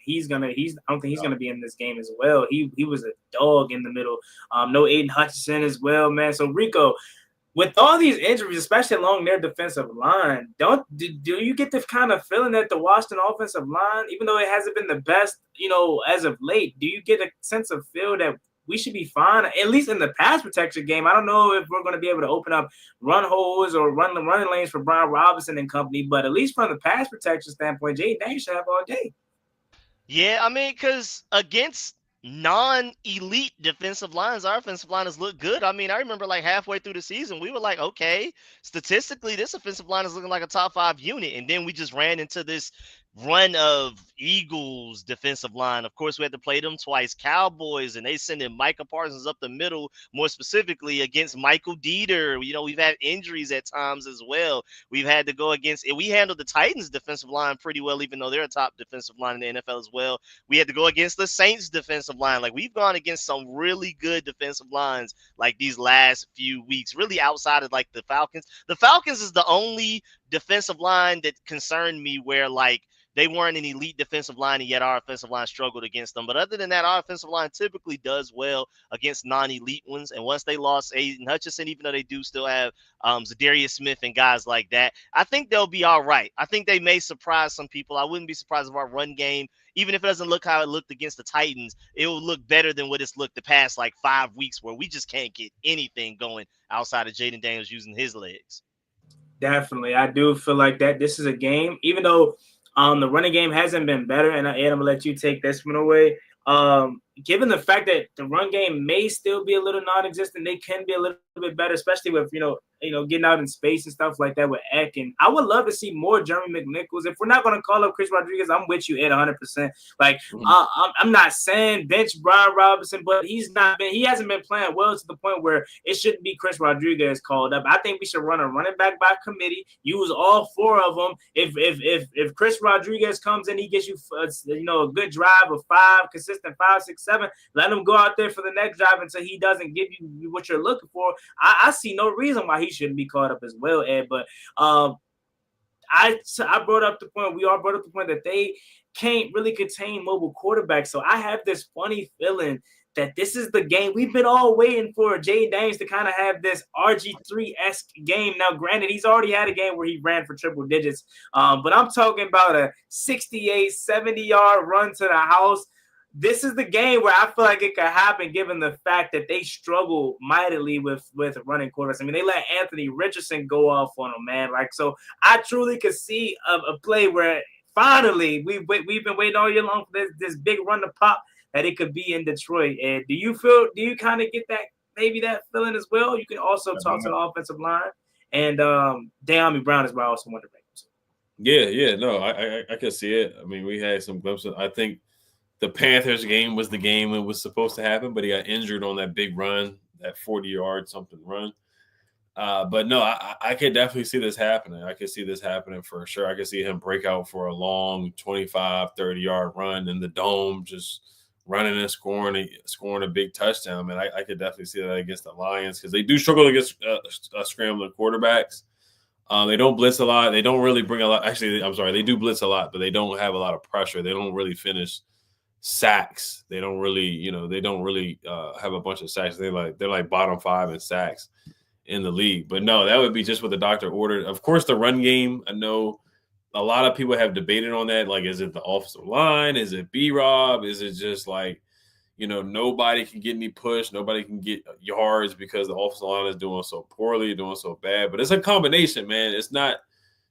think he's gonna be in this game as well. He was a dog in the middle. No Aiden Hutchinson as well, man. So Rico, with all these injuries, especially along their defensive line, do you get the kind of feeling that the Washington offensive line, even though it hasn't been the best, as of late, do you get a sense of feel that we should be fine, at least in the pass protection game? I don't know if we're going to be able to open up run holes or running lanes for Brian Robinson and company, but at least from the pass protection standpoint, Jaden Daniels should have all day. Yeah, I mean, because against non-elite defensive lines, our offensive line has looked good. I mean, I remember like halfway through the season, we were like, okay, statistically, this offensive line is looking like a top 5 unit. And then we just ran into this run of Eagles defensive line. Of course, we had to play them twice. Cowboys, and they sent in Micah Parsons up the middle, more specifically against Michael Dieter. We've had injuries at times as well. We've had to go against, and we handled the Titans defensive line pretty well, even though they're a top defensive line in the NFL as well. We had to go against the Saints defensive line. Like, we've gone against some really good defensive lines like these last few weeks, really outside of like the Falcons. The Falcons is the only defensive line that concerned me where like they weren't an elite defensive line, and yet our offensive line struggled against them. But other than that, our offensive line typically does well against non-elite ones. And once they lost Aiden Hutchinson, even though they do still have Zadarius Smith and guys like that, I think they'll be all right. I think they may surprise some people. I wouldn't be surprised if our run game, even if it doesn't look how it looked against the Titans, it will look better than what it's looked the past like 5 weeks where we just can't get anything going outside of Jaden Daniels using his legs. Definitely. I do feel like that this is a game, even though the running game hasn't been better, and Ed, I'm going to let you take this one away. Given the fact that the run game may still be a little non-existent, they can be a little bit better, especially with, getting out in space and stuff like that with Eck. And I would love to see more Jeremy McNichols. If we're not going to call up Chris Rodriguez, I'm with you, Ed, 100%. Like, I'm not saying bench Brian Robinson, but he hasn't been playing well to the point where it shouldn't be Chris Rodriguez called up. I think we should run a running back by committee, use all 4 of them. If Chris Rodriguez comes in, he gets you, a good drive of 5, consistent 5, 6, 7. Let him go out there for the next drive until he doesn't give you what you're looking for. I see no reason why he shouldn't be caught up as well, Ed. But I brought up the point. We all brought up the point that they can't really contain mobile quarterbacks. So I have this funny feeling that this is the game we've been all waiting for, Jaden Daniels to kind of have this RG3-esque game. Now, granted, he's already had a game where he ran for triple digits, but I'm talking about a 68, 70-yard run to the house. This is the game where I feel like it could happen given the fact that they struggle mightily with running quarterbacks. I mean, they let Anthony Richardson go off on them, man. Like, so I truly could see a play where finally we've been waiting all year long for this big run to pop, that it could be in Detroit. And do you kind of get that feeling as well? You can also talk to the offensive line, and Diami Brown is what I also want to bring. Yeah, no, I can see it. I mean, we had some glimpses. I think the Panthers game was the game it was supposed to happen, but he got injured on that big run, that 40-yard something run. But no, I could definitely see this happening. I could see this happening for sure. I could see him break out for a long 25, 30-yard run in the dome, just running and scoring a big touchdown. Man, I could definitely see that against the Lions because they do struggle against scrambling quarterbacks. They don't blitz a lot. They don't really bring a lot. Actually, I'm sorry, they do blitz a lot, but they don't have a lot of pressure. They don't really finish sacks. They don't really, have a bunch of sacks. They're like bottom 5 in sacks in the league. But no, that would be just what the doctor ordered. Of course, the run game, I know a lot of people have debated on that. Like, is it the offensive line? Is it B-Rob? Is it just like, nobody can get any push. Nobody can get yards because the offensive line is doing so poorly, doing so bad. But it's a combination, man. It's not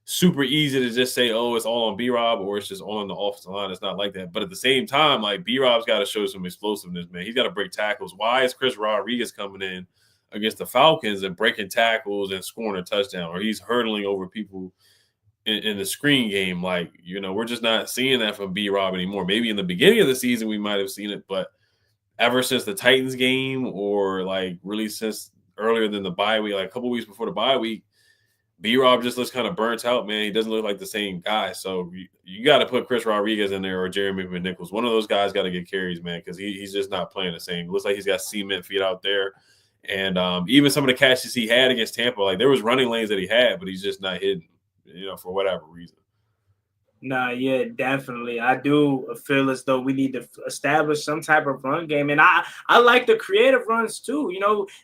super easy to just say, oh, it's all on B-Rob or it's just all on the offensive line. It's not like that. But at the same time, like, B-Rob's got to show some explosiveness, man. He's got to break tackles. Why is Chris Rodriguez coming in against the Falcons and breaking tackles and scoring a touchdown, or he's hurdling over people in the screen game? Like, we're just not seeing that from B-Rob anymore. Maybe in the beginning of the season we might have seen it, but ever since the Titans game, or like really since earlier than the bye week, like a couple weeks before the bye week, B-Rob just looks kind of burnt out, man. He doesn't look like the same guy. So you got to put Chris Rodriguez in there or Jeremy McNichols. One of those guys got to get carries, man, because he's just not playing the same. It looks like he's got cement feet out there. And even some of the catches he had against Tampa, like there was running lanes that he had, but he's just not hitting, for whatever reason. Nah, yeah, definitely. I do feel as though we need to establish some type of run game. And I like the creative runs too.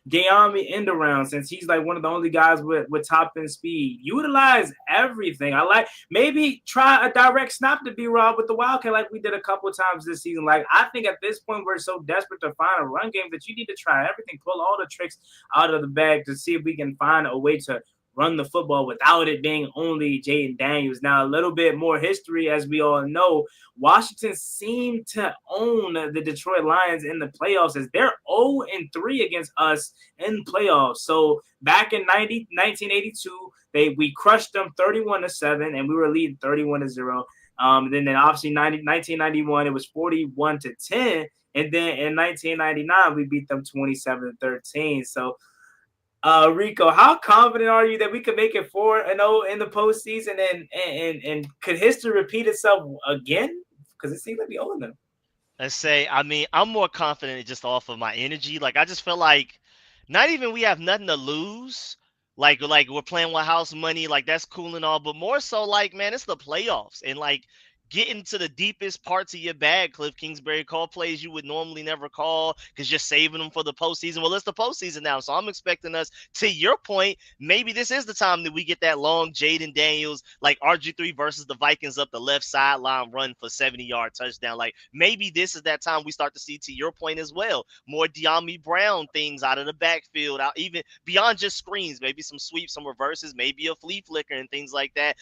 Diami end around, since he's like one of the only guys with top end speed. Utilize everything. I like maybe try a direct snap to B-Rob with the Wildcat like we did a couple of times this season. Like, I think at this point we're so desperate to find a run game that you need to try everything, pull all the tricks out of the bag to see if we can find a way to run the football without it being only Jaden Daniels. Now, a little bit more history, as we all know, Washington seemed to own the Detroit Lions in the playoffs, as they're 0-3 against us in playoffs. So back in 1982, we crushed them 31-7, and we were leading 31-0. Then obviously 1991, it was 41-10. And then in 1999, we beat them 27-13. So Rico, how confident are you that we could make it 4-0 in the postseason, and could history repeat itself again? Because it seems like we own them. I'm more confident just off of my energy. Like, I just feel like not even we have nothing to lose. Like we're playing with house money. Like, that's cool and all, but more so, like, man, it's the playoffs, and like, getting to the deepest parts of your bag. Cliff Kingsbury call plays you would normally never call because you're saving them for the postseason. Well, it's the postseason now, so I'm expecting us, to your point, maybe this is the time that we get that long Jaden Daniels, like RG3 versus the Vikings up the left sideline run for 70-yard touchdown. Like, maybe this is that time we start to see, to your point as well, more Diami Brown things out of the backfield, out even beyond just screens, maybe some sweeps, some reverses, maybe a flea flicker and things like that.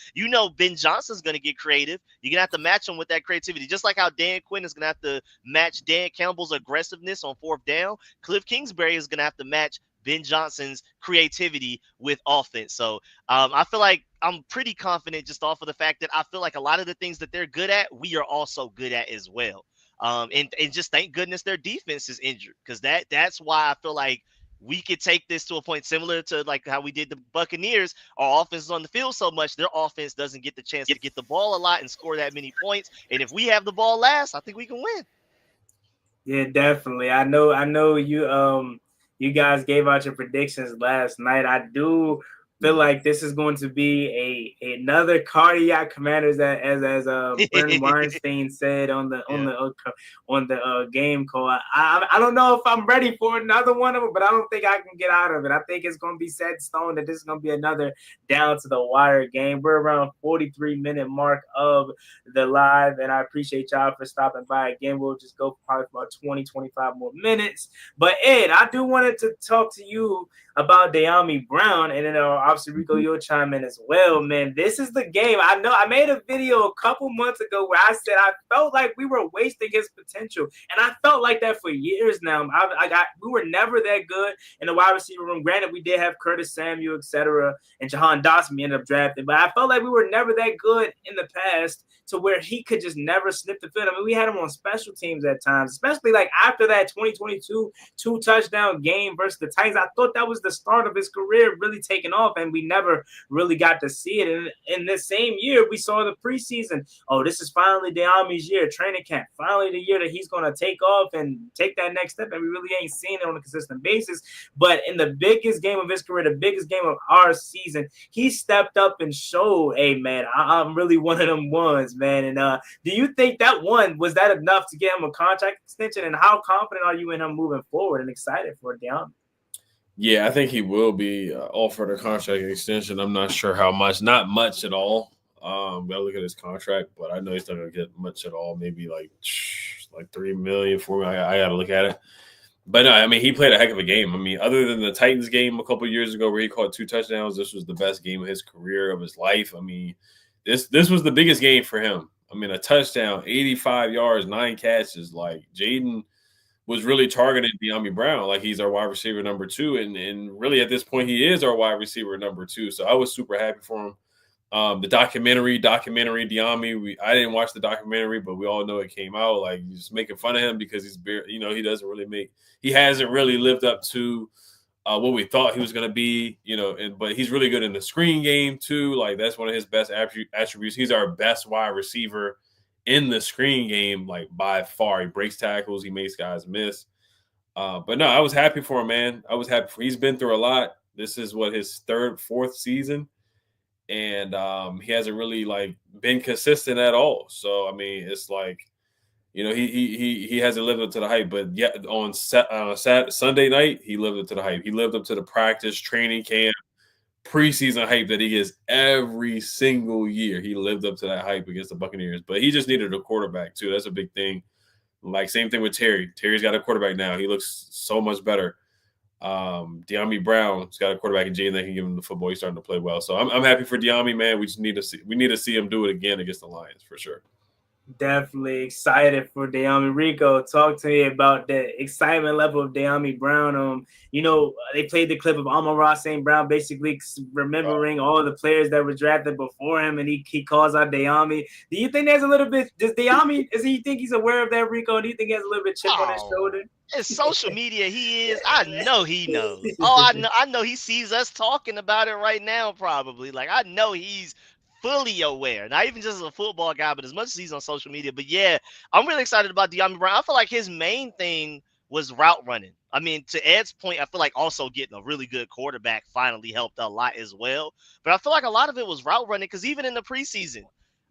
Ben Johnson's going to get creative. You're going to have to match him with that creativity, just like how Dan Quinn is going to have to match Dan Campbell's aggressiveness on fourth down. Cliff Kingsbury is going to have to match Ben Johnson's creativity with offense. So I feel like I'm pretty confident just off of the fact that I feel like a lot of the things that they're good at, we are also good at as well. And just thank goodness their defense is injured, because that's why I feel like we could take this to a point similar to like how we did the Buccaneers. Our offense is on the field so much, their offense doesn't get the chance to get the ball a lot and score that many points. And if we have the ball last, I think we can win. Yeah, definitely. I know you guys gave out your predictions last night. I do feel like this is going to be another cardiac Commanders, as Brendan Weinstein said on the game call. I don't know if I'm ready for another one of them, but I don't think I can get out of it. I think it's going to be set in stone that this is going to be another down to the wire game. We're around 43-minute mark of the live, and I appreciate y'all for stopping by again. We'll just go probably for about 20-25 more minutes. But Ed, I do wanted to talk to you about Diami Brown, and then obviously, Rico, you'll chime in as well, man. This is the game. I know I made a video a couple months ago where I said I felt like we were wasting his potential, and I felt like that for years now. We were never that good in the wide receiver room. Granted, we did have Curtis Samuel, etc., and Jahan Dawson we ended up drafting, but I felt like we were never that good in the past to where he could just never snip the field. I mean, we had him on special teams at times, especially like after that 2022 2-touchdown game versus the Titans. I thought that was the start of his career really taking off, and we never really got to see it. And in this same year, we saw the preseason. Oh, this is finally Diami's year, training camp. Finally the year that he's going to take off and take that next step, and we really ain't seen it on a consistent basis. But in the biggest game of his career, the biggest game of our season, he stepped up and showed, hey, man, I'm really one of them ones, man. And do you think that was that enough to get him a contract extension? And how confident are you in him moving forward and excited for Diami? Yeah, I think he will be offered a contract extension. I'm not sure how much. Not much at all. Gotta look at his contract, but I know he's not gonna get much at all. Maybe like $3 million, $4 million. I gotta look at it. But no, I mean, he played a heck of a game. I mean, other than the Titans game a couple of years ago where he caught 2 touchdowns, this was the best game of his career, of his life. I mean, this was the biggest game for him. I mean, a touchdown, 85 yards, 9 catches. Like, Jaden was really targeting Diami Brown like he's our wide receiver number 2. And really at this point, he is our wide receiver number 2. So I was super happy for him. The documentary Diami, I didn't watch the documentary, but we all know it came out. Like, just making fun of him because he hasn't really lived up to what we thought he was going to be, but he's really good in the screen game too. Like, that's one of his best attributes. He's our best wide receiver in the screen game, like, by far. He breaks tackles, he makes guys miss. But no, I was happy for him, man. He's been through a lot. This is his 3rd, 4th season. And he hasn't really been consistent at all. So I mean, it's like, he hasn't lived up to the hype. But yet on Sunday night, he lived up to the hype. He lived up to the practice, training camp, preseason hype that he gets every single year. He lived up to that hype against the Buccaneers. But he just needed a quarterback too. That's a big thing. Like, same thing with Terry. Terry's got a quarterback now. He looks so much better. Diami Brown's got a quarterback in Jaden that can give him the football. He's starting to play well. So I'm happy for Diami, man. We need to see him do it again against the Lions for sure. Definitely excited for Diami. Rico, talk to me about the excitement level of Diami Brown. They played the clip of Amon-Ra St. Brown basically remembering all the players that were drafted before him, and he calls out Diami. Do you think there's a little bit? Does you think he's aware of that, Rico? Do you think he has a little bit chip on his shoulder? It's social media. He is. I know he knows. I know he sees us talking about it right now. Probably. Like, I know he's fully aware. Not even just as a football guy, but as much as he's on social media. But yeah, I'm really excited about Diami Brown. I feel like his main thing was route running. I mean, to Ed's point, I feel like also getting a really good quarterback finally helped a lot as well. But I feel like a lot of it was route running, because even in the preseason,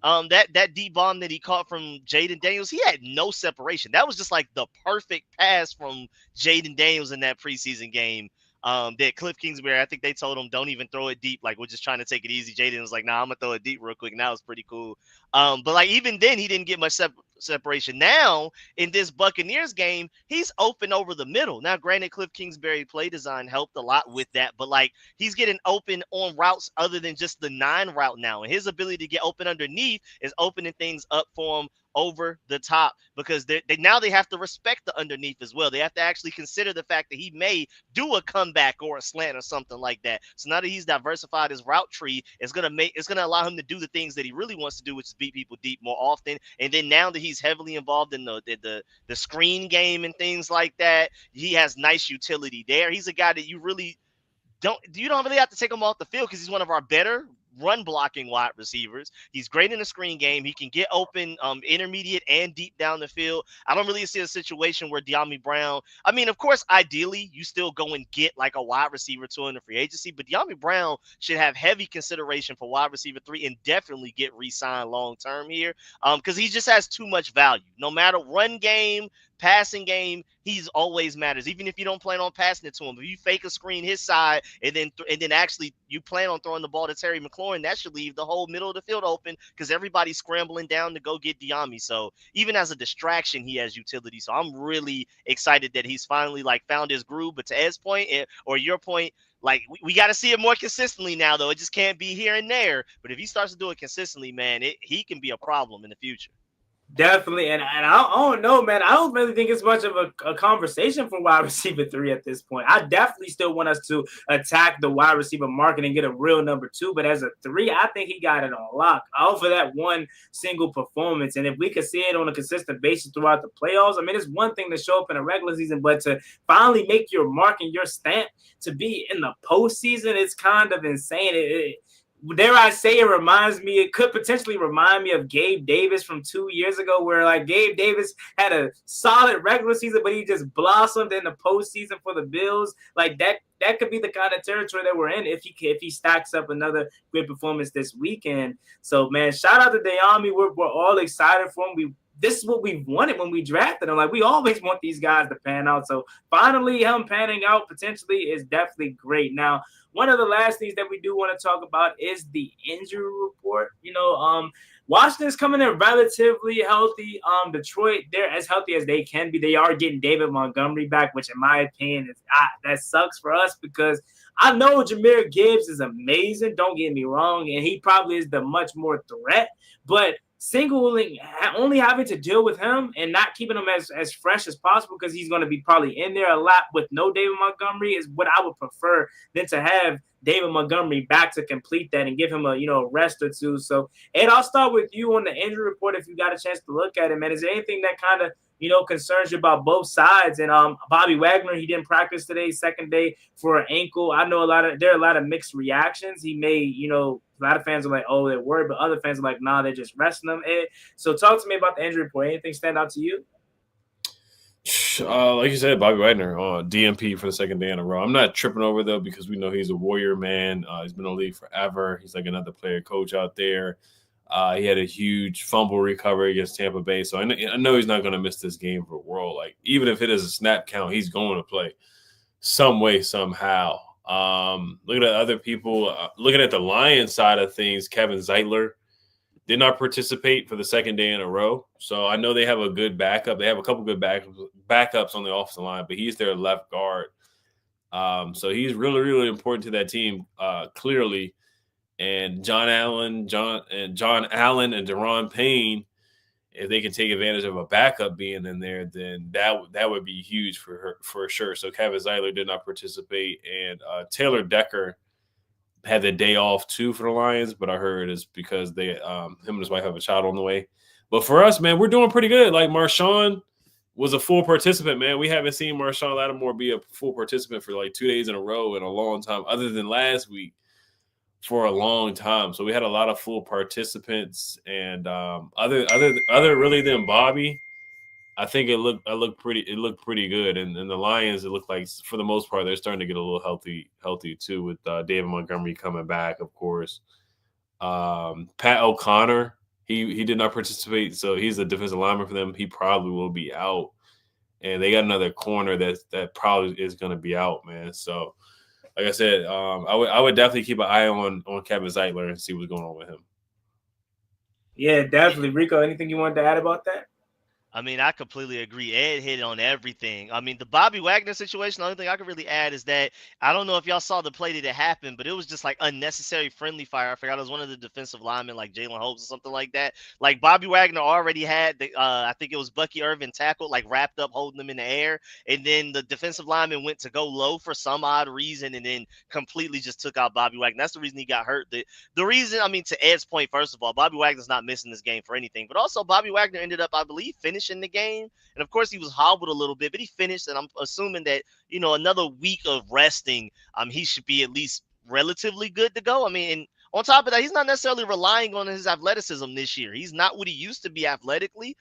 that deep bomb that he caught from Jaden Daniels, he had no separation. That was just like the perfect pass from Jaden Daniels in that preseason game. That Cliff Kingsbury, I think they told him, don't even throw it deep. Like, we're just trying to take it easy. Jaden was like, nah, I'm gonna throw it deep real quick. And that was pretty cool. But like, even then, he didn't get much separation. Now in this Buccaneers game, he's open over the middle. Now, granted, Cliff Kingsbury play design helped a lot with that, but like, he's getting open on routes other than just the 9 route now, and his ability to get open underneath is opening things up for him over the top, because they have to respect the underneath as well. They have to actually consider the fact that he may do a comeback or a slant or something like that. So now that he's diversified his route tree, it's gonna allow him to do the things that he really wants to do, which is beat people deep more often. And then now that he's heavily involved in the screen game and things like that, he has nice utility there. He's a guy that you don't really have to take him off the field, because he's one of our better run blocking wide receivers. He's great in the screen game. He can get open intermediate and deep down the field. I don't really see a situation where Diami Brown, I mean, of course, ideally you still go and get like a wide receiver 2 in the free agency, but Diami Brown should have heavy consideration for wide receiver 3 and definitely get re-signed long term here, because he just has too much value. No matter run game, passing game, he's always matters. Even if you don't plan on passing it to him, if you fake a screen his side and then actually you plan on throwing the ball to Terry McLaurin, that should leave the whole middle of the field open because everybody's scrambling down to go get Diami. So even as a distraction, he has utility. So I'm really excited that he's finally like found his groove. But to Ed's point or your point, like we got to see it more consistently now, though. It just can't be here and there. But if he starts to do it consistently, man, he can be a problem in the future. Definitely, and I don't know, man. I don't really think it's much of a conversation for wide receiver 3 at this point. I definitely still want us to attack the wide receiver market and get a real number 2. But as a 3, I think he got it on lock all for that one single performance. And if we could see it on a consistent basis throughout the playoffs, I mean, it's one thing to show up in a regular season, but to finally make your mark and your stamp to be in the postseason, it's kind of insane. Dare I say it could potentially remind me of Gabe Davis from 2 years ago, where like Gabe Davis had a solid regular season, but he just blossomed in the postseason for the Bills. Like that could be the kind of territory that we're in if he stacks up another great performance this weekend. So man, shout out to Diami. We're all excited for him. This is what we wanted when we drafted him. Like we always want these guys to pan out. So finally him panning out potentially is definitely great. Now, one of the last things that we do want to talk about is the injury report. Washington's coming in relatively healthy. Detroit, they're as healthy as they can be. They are getting David Montgomery back, which in my opinion that sucks for us because I know Jahmyr Gibbs is amazing. Don't get me wrong, and he probably is the much more threat, but only having to deal with him and not keeping him as fresh as possible because he's going to be probably in there a lot with no David Montgomery is what I would prefer than to have David Montgomery back to complete that and give him a rest or two. So, Ed, I'll start with you on the injury report if you got a chance to look at it, man. Is there anything that kind of concerns you about both sides? And Bobby Wagner, he didn't practice today, second day for an ankle. I know there are a lot of mixed reactions. He may, a lot of fans are like, oh, they're worried, but other fans are like, nah, they're just resting them. Ed, so talk to me about the injury report. Anything stand out to you? Like you said, Bobby Wagner on DMP for the second day in a row. I'm not tripping over though because we know he's a warrior man. He's been in the league forever. He's like another player coach out there. He had a huge fumble recovery against Tampa Bay, so I know he's not going to miss this game for the world. Like even if it is a snap count, he's going to play some way somehow. Looking at other people, looking at the Lions side of things, Kevin Zeitler did not participate for the second day in a row. So I know they have a good backup. They have a couple good backups on the offensive line, but he's their left guard. So he's really, really important to that team, clearly. And John Allen and Deron Payne, if they can take advantage of a backup being in there, then that would be huge for sure. So Kevin Zeitler did not participate, and Taylor Decker had the day off too for the Lions, but I heard it's because him and his wife have a child on the way. But for us, man, we're doing pretty good. Like Marshon was a full participant, man. We haven't seen Marshon Lattimore be a full participant for like 2 days in a row in a long time, other than last week, for a long time. So we had a lot of full participants, and other really than Bobby, I think it looked pretty good. And the Lions, it looked like for the most part they're starting to get a little healthy too, with David Montgomery coming back, of course. Pat O'Connor, he did not participate, so he's a defensive lineman for them. He probably will be out, and they got another corner that probably is going to be out, man. So, like I said, I would definitely keep an eye on Kevin Zeitler and see what's going on with him. Yeah, definitely. Rico, anything you wanted to add about that? I mean, I completely agree. Ed hit on everything. I mean, the Bobby Wagner situation, the only thing I could really add is that I don't know if y'all saw the play that it happened, but it was just like unnecessary friendly fire. I forgot it was one of the defensive linemen, like Jalen Hopes or something like that. Like Bobby Wagner already had I think it was Bucky Irvin tackled, like wrapped up, holding them in the air. And then the defensive lineman went to go low for some odd reason and then completely just took out Bobby Wagner. That's the reason he got hurt. The reason, I mean, to Ed's point, first of all, Bobby Wagner's not missing this game for anything, but also Bobby Wagner ended up, I believe, finishing the game. And of course he was hobbled a little bit, but he finished, and I'm assuming that, another week of resting, he should be at least relatively good to go. I mean, and on top of that, he's not necessarily relying on his athleticism this year. He's not what he used to be athletically.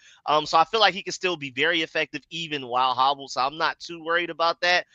So I feel like he can still be very effective even while hobbled. So I'm not too worried about that.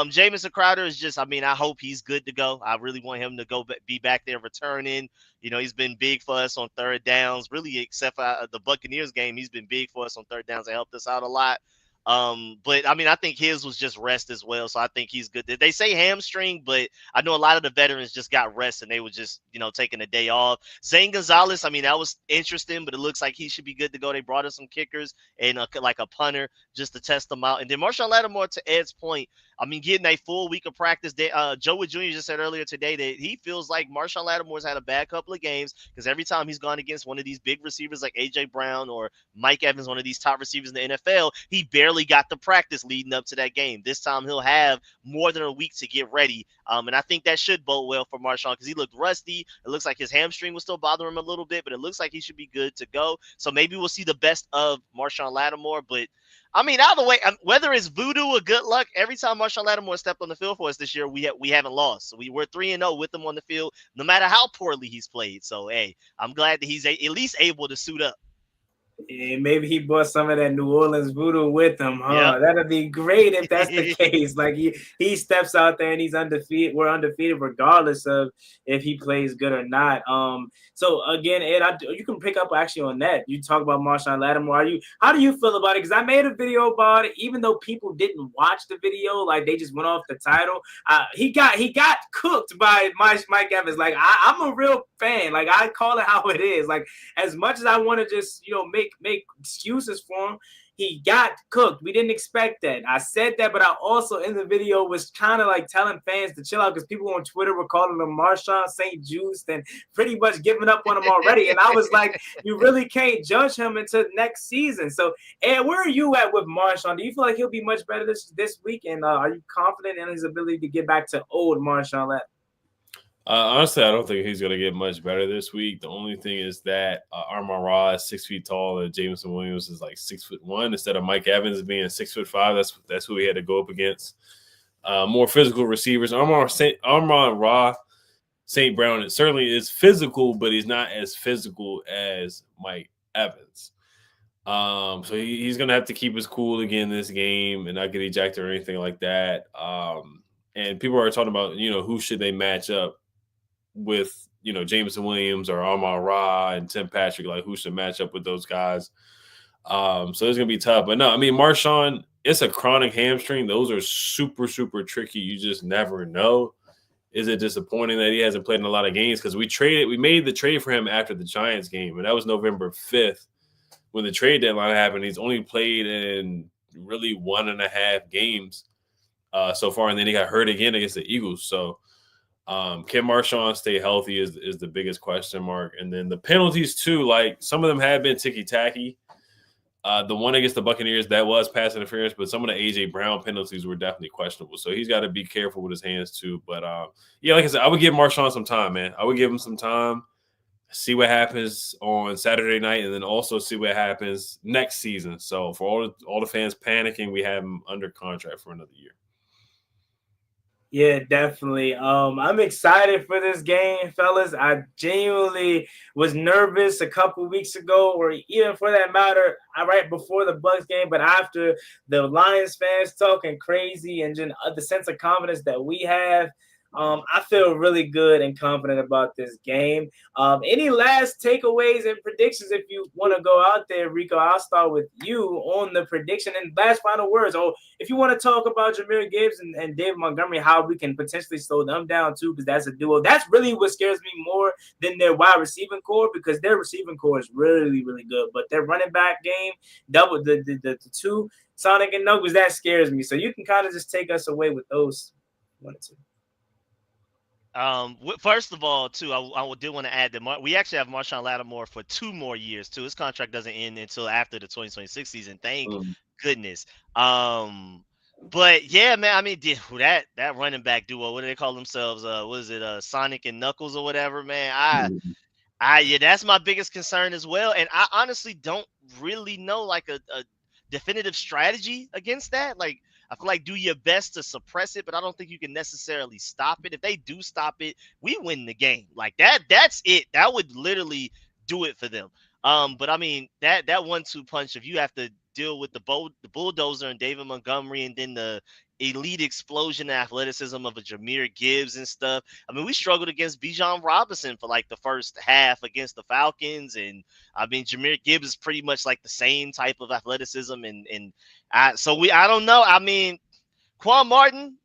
Jamison Crowder is just, I hope he's good to go. I really want him to be back there returning. He's been big for us on third downs, really, except for the Buccaneers game. He's been big for us on third downs and helped us out a lot. But I mean, I think his was just rest as well. So I think he's good. They say hamstring, but I know a lot of the veterans just got rest and they were just, taking a day off. Zane Gonzalez, I mean, that was interesting, but it looks like he should be good to go. They brought us some kickers and like a punter just to test them out. And then Marshon Lattimore, to Ed's point, I mean, getting a full week of practice. Joe Wood Jr. just said earlier today that he feels like Marshon Lattimore's had a bad couple of games because every time he's gone against one of these big receivers like A.J. Brown or Mike Evans, one of these top receivers in the NFL, he barely got the practice leading up to that game. This time he'll have more than a week to get ready. And I think that should bode well for Marshon because he looked rusty. It looks like his hamstring will still bother him a little bit, but it looks like he should be good to go. So maybe we'll see the best of Marshon Lattimore, but I mean, either way, whether it's voodoo or good luck, every time Marshon Lattimore stepped on the field for us this year, we haven't lost. So we're 3-0 with him on the field, no matter how poorly he's played. So, hey, I'm glad that he's at least able to suit up. And maybe he brought some of that New Orleans voodoo with him, huh? Yep. That'd be great if that's the case. Like he steps out there and he's undefeated. We're undefeated regardless of if he plays good or not. So again, Ed, you can pick up actually on that. You talk about Marshon Lattimore. How do you feel about it? Because I made a video about it, even though people didn't watch the video, like they just went off the title. He got cooked by Mike Evans. Like I'm a real fan. Like I call it how it is. Like as much as I want to just make excuses for him, he got cooked. We didn't expect that. I said that, but I also in the video was kind of like telling fans to chill out because people on Twitter were calling him Marshawn St. Juiced and pretty much giving up on him already. And I was like, you really can't judge him until next season. So, Ed, where are you at with Marshawn? Do you feel like he'll be much better this week? And are you confident in his ability to get back to old Marshawn Lattimore? Honestly, I don't think he's going to get much better this week. The only thing is that Amon Ra is 6 feet tall and Jameson Williams is like 6'1" instead of Mike Evans being 6'5". That's who he had to go up against. More physical receivers. Amon Ra St. Brown, it certainly is physical, but he's not as physical as Mike Evans. So he's going to have to keep his cool again this game and not get ejected or anything like that. And people are talking about, who should they match up with, Jameson Williams or Amon Ra and Tim Patrick, like who should match up with those guys. So it's going to be tough. But no, I mean, Marshon, it's a chronic hamstring. Those are super, super tricky. You just never know. Is it disappointing that he hasn't played in a lot of games? Because we made the trade for him after the Giants game, and that was November 5th when the trade deadline happened. He's only played in really 1.5 games so far, and then he got hurt again against the Eagles. So can Marshon stay healthy is the biggest question mark. And then the penalties too, like some of them have been ticky-tacky. The one against the Buccaneers, that was pass interference, but some of the A.J. Brown penalties were definitely questionable. So he's got to be careful with his hands too. But yeah, like I said, I would give Marshon some time, man. I would give him some time, see what happens on Saturday night, and then also see what happens next season. So for all the fans panicking, we have him under contract for another year. Yeah, definitely. I'm excited for this game, fellas. I genuinely was nervous a couple weeks ago, or even for that matter, right before the Bucs game, but after the Lions fans talking crazy and just the sense of confidence that we have, I feel really good and confident about this game. Any last takeaways and predictions if you want to go out there, Rico? I'll start with you on the prediction and last final words. Or if you want to talk about Jahmyr Gibbs and David Montgomery, how we can potentially slow them down too, because that's a duo. That's really what scares me more than their wide receiving core, because their receiving core is really, really good. But their running back game, double the two, Sonic and Knuckles, that scares me. So you can kind of just take us away with those 1 or 2. First of all, too, I did want to add that we actually have Marshon Lattimore for 2 more years, too. His contract doesn't end until after the 2026 season. Thank goodness. But yeah, man, I mean, that running back duo, what do they call themselves? What is it? Sonic and Knuckles or whatever, man. Yeah, that's my biggest concern as well. And I honestly don't really know like a definitive strategy against that. Like, I feel like do your best to suppress it, but I don't think you can necessarily stop it. If they do stop it, we win the game. Like that's it. That would literally do it for them. But I mean, that 1-2 punch, if you have to deal with the bulldozer and David Montgomery, and then the elite explosion and athleticism of a Jahmyr Gibbs and stuff. I mean, we struggled against Bijan Robinson for like the first half against the Falcons, and I mean, Jahmyr Gibbs is pretty much like the same type of athleticism, I don't know. I mean, Quan Martin,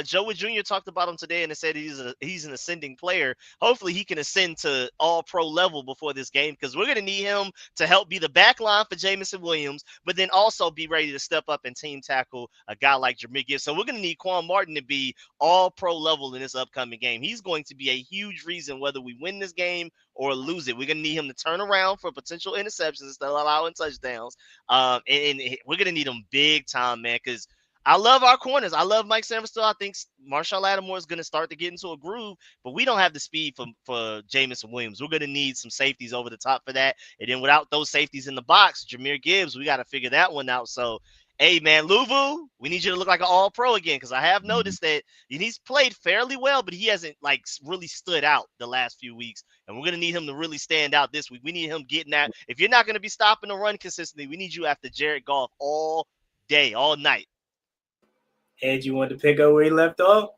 Joey Jr. talked about him today, and it said he's an ascending player. Hopefully, he can ascend to all-pro level before this game, because we're going to need him to help be the back line for Jameson Williams, but then also be ready to step up and team tackle a guy like Jahmyr Gibbs. So we're going to need Quan Martin to be all-pro level in this upcoming game. He's going to be a huge reason whether we win this game or lose it. We're going to need him to turn around for potential interceptions instead of allowing touchdowns. And we're going to need him big time, man, because I love our corners. I love Mike Sanford. I think Marshon Lattimore is going to start to get into a groove, but we don't have the speed for Jameson Williams. We're going to need some safeties over the top for that. And then without those safeties in the box, Jahmyr Gibbs, we got to figure that one out. So, hey, man, Luvu, we need you to look like an all-pro again, because I have noticed that he's played fairly well, but he hasn't, like, really stood out the last few weeks. And we're going to need him to really stand out this week. We need him getting that. If you're not going to be stopping the run consistently, we need you after Jared Goff all day, all night. Ed, you want to pick up where he left off?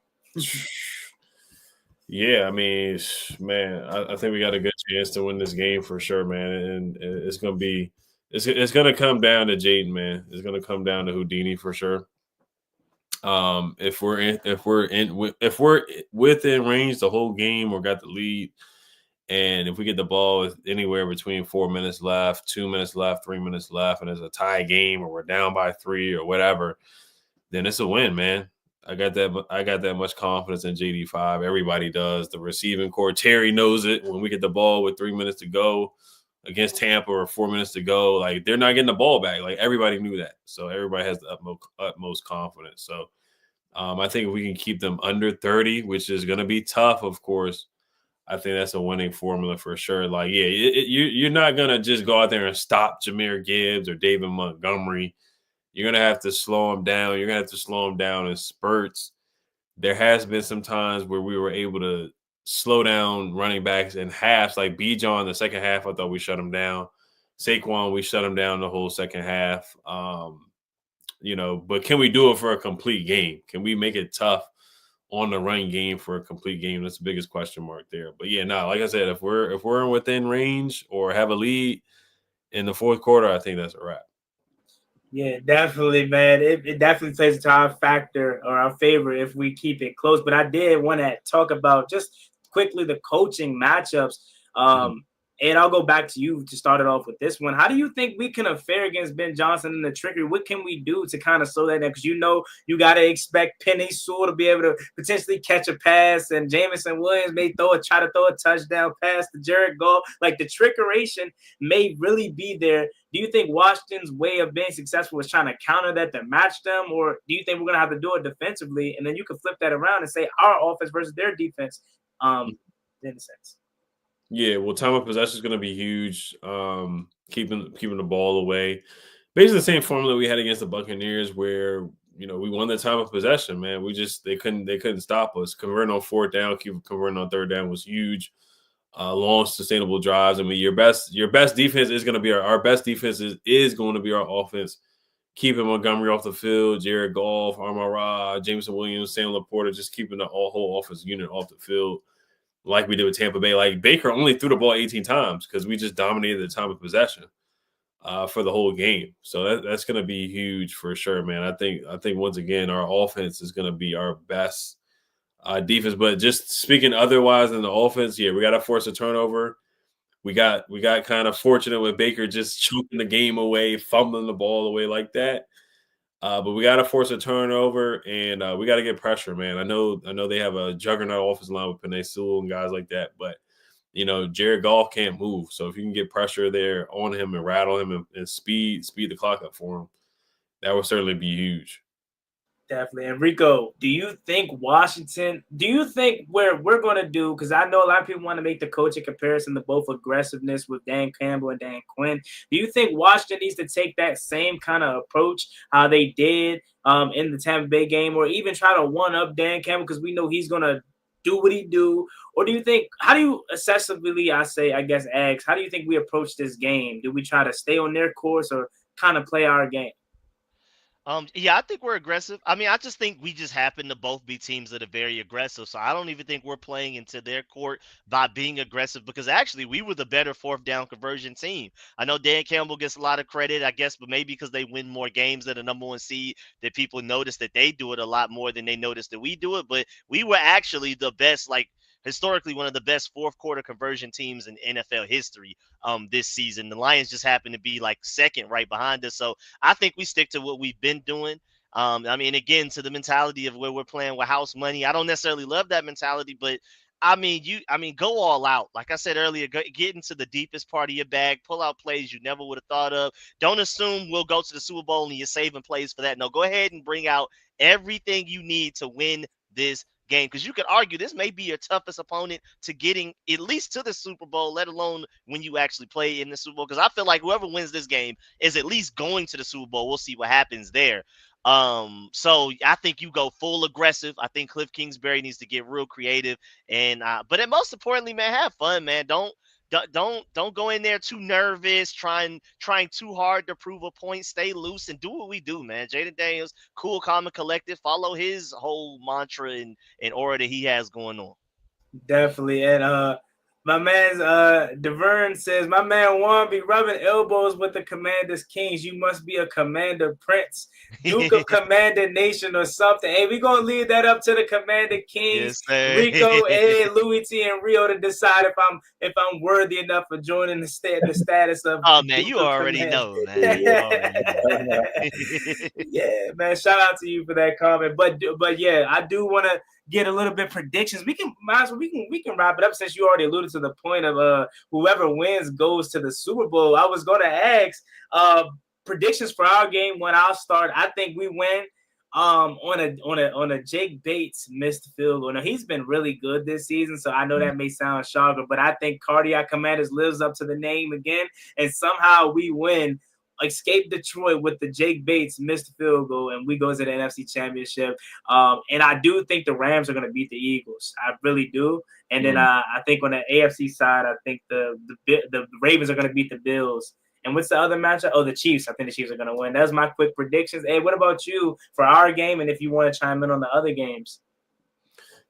Yeah, I mean, man, I think we got a good chance to win this game for sure, man. And it's gonna come down to Jaden, man. It's gonna come down to Houdini for sure. If we're within range the whole game or got the lead, and if we get the ball with anywhere between 4 minutes left, 2 minutes left, 3 minutes left, and it's a tie game or we're down by 3 or whatever, then it's a win, man. I got that much confidence in JD5. Everybody does. The receiving core, Terry knows it. When we get the ball with 3 minutes to go against Tampa or 4 minutes to go, like they're not getting the ball back. Like everybody knew that. So everybody has the utmost confidence. So I think if we can keep them under 30, which is going to be tough, of course, I think that's a winning formula for sure. Like, yeah, you're not going to just go out there and stop Jahmyr Gibbs or David Montgomery. You're going to have to slow them down. You're going to have to slow them down in spurts. There has been some times where we were able to slow down running backs in halves. Like Bijan, the second half, I thought we shut him down. Saquon, we shut him down the whole second half. But can we do it for a complete game? Can we make it tough on the run game for a complete game? That's the biggest question mark there. But yeah, like I said, if we're within range or have a lead in the fourth quarter, I think that's a wrap. Yeah, definitely, man. It definitely plays into our factor or our favor if we keep it close. But I did want to talk about just quickly the coaching matchups. And I'll go back to you to start it off with this one. How do you think we can fare against Ben Johnson and the trickery? What can we do to kind of slow that down? Because you got to expect Penny Sewell to be able to potentially catch a pass, and Jameson Williams may try to throw a touchdown pass to Jared Goff. Like the trickeration may really be there. Do you think Washington's way of being successful is trying to counter that to match them, or do you think we're going to have to do it defensively, and then you can flip that around and say our offense versus their defense in a sense? Yeah, well, time of possession is going to be huge. Keeping the ball away, basically the same formula we had against the Buccaneers, where we won the time of possession. Man, they couldn't stop us. Converting on fourth down, keep converting on third down was huge. Long sustainable drives. I mean, your best defense is going to be our best defense is going to be our offense. Keeping Montgomery off the field, Jared Goff, Amon-Ra, Jameson Williams, Sam Laporta, just keeping the whole offensive unit off the field. Like we did with Tampa Bay. Like Baker only threw the ball 18 times because we just dominated the time of possession for the whole game. So that's going to be huge for sure, man. I think once again our offense is going to be our best defense. But just speaking otherwise in the offense, yeah, we got to force a turnover. We got kind of fortunate with Baker just choking the game away, fumbling the ball away like that. But we got to force a turnover, and we got to get pressure, man. I know they have a juggernaut offensive line with Penei Sewell and guys like that, but Jared Goff can't move. So if you can get pressure there on him and rattle him and speed the clock up for him, that would certainly be huge. Definitely. And Rico, do you think where we're going to do, because I know a lot of people want to make the coaching comparison to both aggressiveness with Dan Campbell and Dan Quinn. Do you think Washington needs to take that same kind of approach how they did in the Tampa Bay game, or even try to one-up Dan Campbell because we know he's going to do what he do? Or do you think, how do you accessibly, ask, how do you think we approach this game? Do we try to stay on their course or kind of play our game? Yeah, I think we're aggressive. I mean, I just think we just happen to both be teams that are very aggressive. So I don't even think we're playing into their court by being aggressive because actually we were the better fourth down conversion team. I know Dan Campbell gets a lot of credit, I guess, but maybe because they win more games than the number one seed, that people notice that they do it a lot more than they notice that we do it. But we were actually the best, like historically one of the best fourth quarter conversion teams in NFL history this season. The Lions just happen to be like second right behind us. So I think we stick to what we've been doing. I mean, again, to the mentality of where we're playing with house money. I don't necessarily love that mentality, but I mean, go all out. Like I said earlier, get into the deepest part of your bag, pull out plays you never would have thought of. Don't assume we'll go to the Super Bowl and you're saving plays for that. No, go ahead and bring out everything you need to win this game, because you could argue this may be your toughest opponent to getting at least to the Super Bowl, let alone when you actually play in the Super Bowl. Because I feel like whoever wins this game is at least going to the Super Bowl. We'll see what happens there. So I think you go full aggressive. I think Cliff Kingsbury needs to get real creative, and but most importantly, man, have fun, man. Don't go in there too nervous, trying too hard to prove a point. Stay loose and do what we do, man. Jaden Daniels, cool, calm, and collected. Follow his whole mantra and aura that he has going on. Definitely. And my man's Devern says, my man Juan be rubbing elbows with the Commanders Kings. You must be a Commander Prince, Duke of Commander Nation or something. Hey, we're gonna leave that up to the Commander Kings, yes, Rico, Ed, Louis T, and Rio to decide if I'm worthy enough for joining the status of Oh man, Duke you of already Commander. know, man. You already know. Yeah, man. Shout out to you for that comment. But yeah, I do want to get a little bit predictions. We can wrap it up since you already alluded to the point of whoever wins goes to the Super Bowl. I was going to ask predictions for our game when I'll start. I think we win on a Jake Bates missed field goal. Now he's been really good this season, so I know that may sound shocking, but I think Cardiac Commanders lives up to the name again, and somehow we win. Escape Detroit with the Jake Bates missed field goal, and we go to the NFC Championship. And I do think the Rams are going to beat the Eagles. I really do. And then I think on the AFC side, I think the Ravens are going to beat the Bills. And what's the other matchup? Oh, the Chiefs. I think the Chiefs are going to win. That's my quick predictions. Hey, what about you for our game? And if you want to chime in on the other games.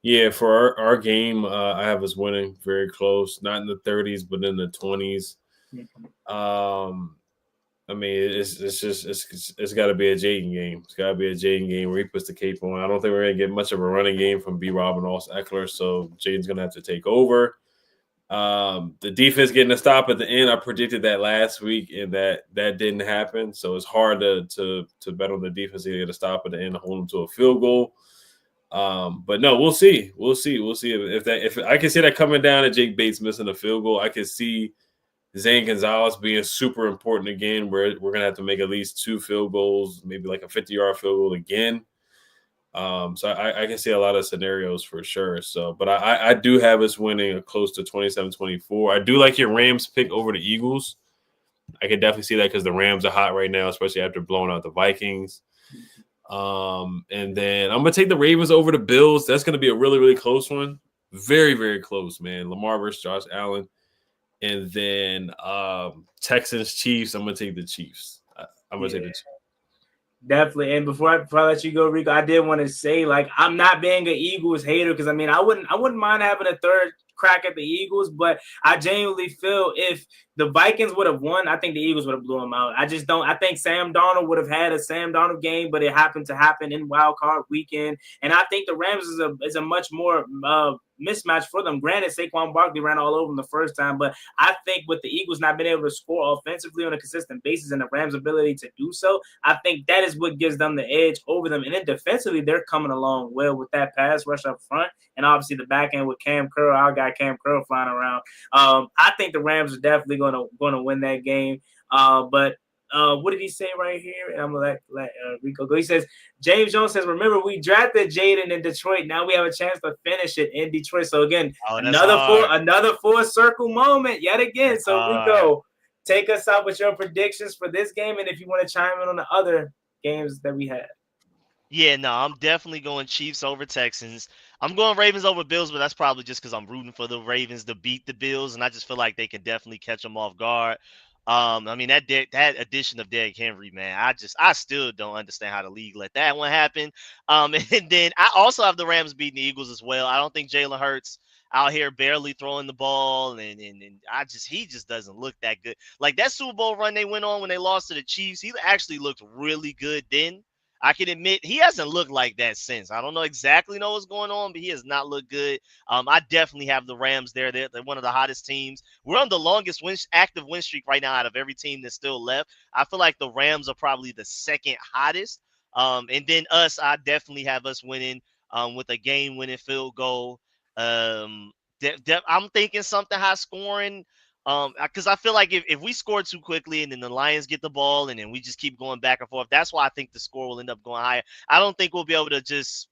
Yeah, for our game, I have us winning very close, not in the 30s, but in the 20s. I mean, it's got to be a Jaden game. It's got to be a Jaden game where he puts the cape on. I don't think we're going to get much of a running game from B-Rob and Austin Eckler, so Jaden's going to have to take over. The defense getting a stop at the end, I predicted that last week, and that didn't happen. So it's hard to bet on the defense to get a stop at the end and hold them to a field goal. But no, we'll see. We'll see if I can see that coming down to Jake Bates missing a field goal. I can see Zane Gonzalez being super important again, where we're going to have to make at least 2 field goals, maybe like a 50-yard field goal again. So I can see a lot of scenarios for sure. So, but I do have us winning a close to 27-24. I do like your Rams pick over the Eagles. I can definitely see that because the Rams are hot right now, especially after blowing out the Vikings. And then I'm going to take the Ravens over the Bills. That's going to be a really, really close one. Very, very close, man. Lamar versus Josh Allen. And then Texans, Chiefs. I'm going to take the Chiefs. I'm going to take the Chiefs. Definitely. And before I let you go, Rico, I did want to say, like, I'm not being an Eagles hater because, I mean, I wouldn't mind having a third crack at the Eagles, but I genuinely feel if the Vikings would have won, I think the Eagles would have blew them out. I just don't. I think Sam Darnold would have had a Sam Darnold game, but it happened to happen in Wild Card Weekend, and I think the Rams is a much more mismatch for them. Granted, Saquon Barkley ran all over them the first time, but I think with the Eagles not being able to score offensively on a consistent basis and the Rams' ability to do so, I think that is what gives them the edge over them. And then defensively, they're coming along well with that pass rush up front, and obviously the back end with Cam Curl, our guy Cam Curl flying around. I think the Rams are definitely going to win that game. But what did he say right here? And I'm gonna let Rico go. He says, James Jones says, remember, we drafted Jaden in Detroit. Now we have a chance to finish it in Detroit. So again, another full circle moment yet again. So Rico, take us out with your predictions for this game, and if you want to chime in on the other games that we had. Yeah, no, I'm definitely going Chiefs over Texans. I'm going Ravens over Bills, but that's probably just because I'm rooting for the Ravens to beat the Bills, and I just feel like they can definitely catch them off guard. I mean that addition of Derrick Henry, man, I still don't understand how the league let that one happen. And then I also have the Rams beating the Eagles as well. I don't think Jalen Hurts out here barely throwing the ball, and he just doesn't look that good. Like that Super Bowl run they went on when they lost to the Chiefs, he actually looked really good then. I can admit he hasn't looked like that since. I don't know what's going on, but he has not looked good. I definitely have the Rams there. They're one of the hottest teams. We're on the longest active win streak right now out of every team that's still left. I feel like the Rams are probably the second hottest. And then I definitely have us winning with a game-winning field goal. I'm thinking something high scoring. Because I feel like if we score too quickly and then the Lions get the ball and then we just keep going back and forth, that's why I think the score will end up going higher. I don't think we'll be able to just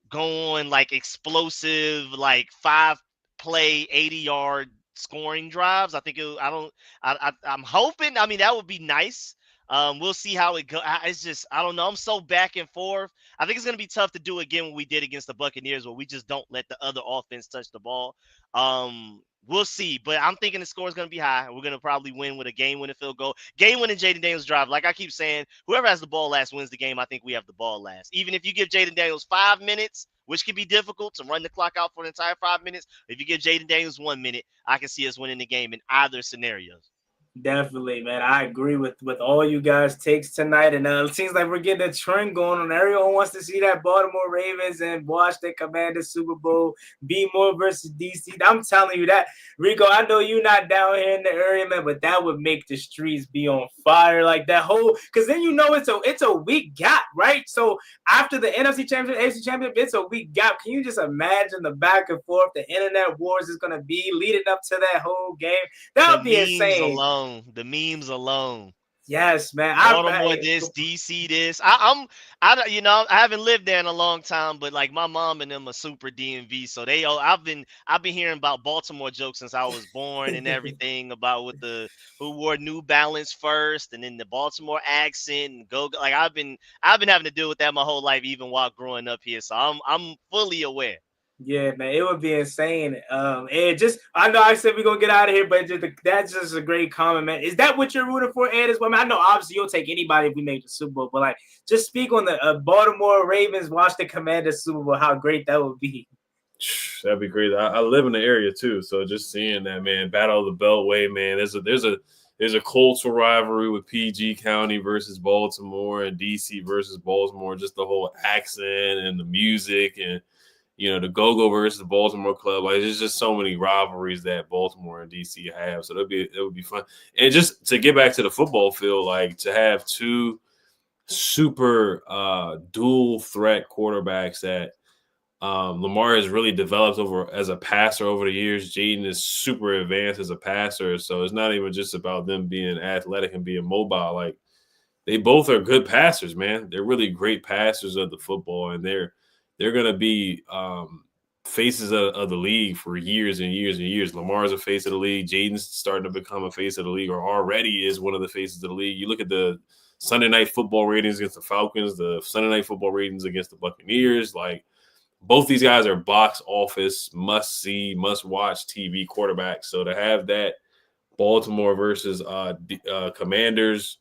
go on like explosive, like 5-play, 80-yard scoring drives. I think I'm hoping. I mean, that would be nice. We'll see how it goes. It's just, I don't know. I'm so back and forth. I think it's going to be tough to do again what we did against the Buccaneers, where we just don't let the other offense touch the ball. We'll see, but I'm thinking the score is going to be high. We're going to probably win with a game-winning field goal. Game-winning Jaden Daniels drive. Like I keep saying, whoever has the ball last wins the game. I think we have the ball last. Even if you give Jaden Daniels 5 minutes, which can be difficult to run the clock out for an entire 5 minutes, if you give Jaden Daniels 1 minute, I can see us winning the game in either scenarios. Definitely, man. I agree with all you guys' takes tonight. And it seems like we're getting a trend going on. Everyone wants to see that Baltimore Ravens and Washington Commanders Super Bowl, B more versus DC. I'm telling you that, Rico, I know you're not down here in the area, man, but that would make the streets be on fire. Like that whole, because then it's a week gap, right? So after the NFC Championship, AFC Championship, it's a week gap. Can you just imagine the back and forth, the internet wars is going to be leading up to that whole game? That would be insane. The memes alone. Yes, man. Baltimore this, DC this. I haven't lived there in a long time, but like my mom and them are super DMV, so I've been hearing about Baltimore jokes since I was born and everything about who wore New Balance first, and then the Baltimore accent and go. Like I've been having to deal with that my whole life, even while growing up here. So I'm fully aware. Yeah, man, it would be insane. Ed, I know I said we're gonna get out of here, but that's just a great comment, man. Is that what you're rooting for, Ed? As well, man? I know obviously you'll take anybody if we make the Super Bowl, but like, just speak on the Baltimore Ravens Washington Commanders Super Bowl. How great that would be. That'd be great. I live in the area too, so just seeing that, man, battle of the Beltway, man. There's a cultural rivalry with PG County versus Baltimore and DC versus Baltimore. Just the whole accent and the music and the Go-Go versus the Baltimore Club. Like, there's just so many rivalries that Baltimore and DC have. So it would be fun. And just to get back to the football field, like to have two super dual threat quarterbacks that Lamar has really developed as a passer over the years. Jaden is super advanced as a passer. So it's not even just about them being athletic and being mobile. Like, they both are good passers, man. They're really great passers of the football, and they're going to be faces of the league for years and years and years. Lamar's a face of the league. Jaden's starting to become a face of the league, or already is one of the faces of the league. You look at the Sunday Night Football ratings against the Falcons, the Sunday Night Football ratings against the Buccaneers. Like, both these guys are box office, must-see, must-watch TV quarterbacks. So to have that Baltimore versus Commanders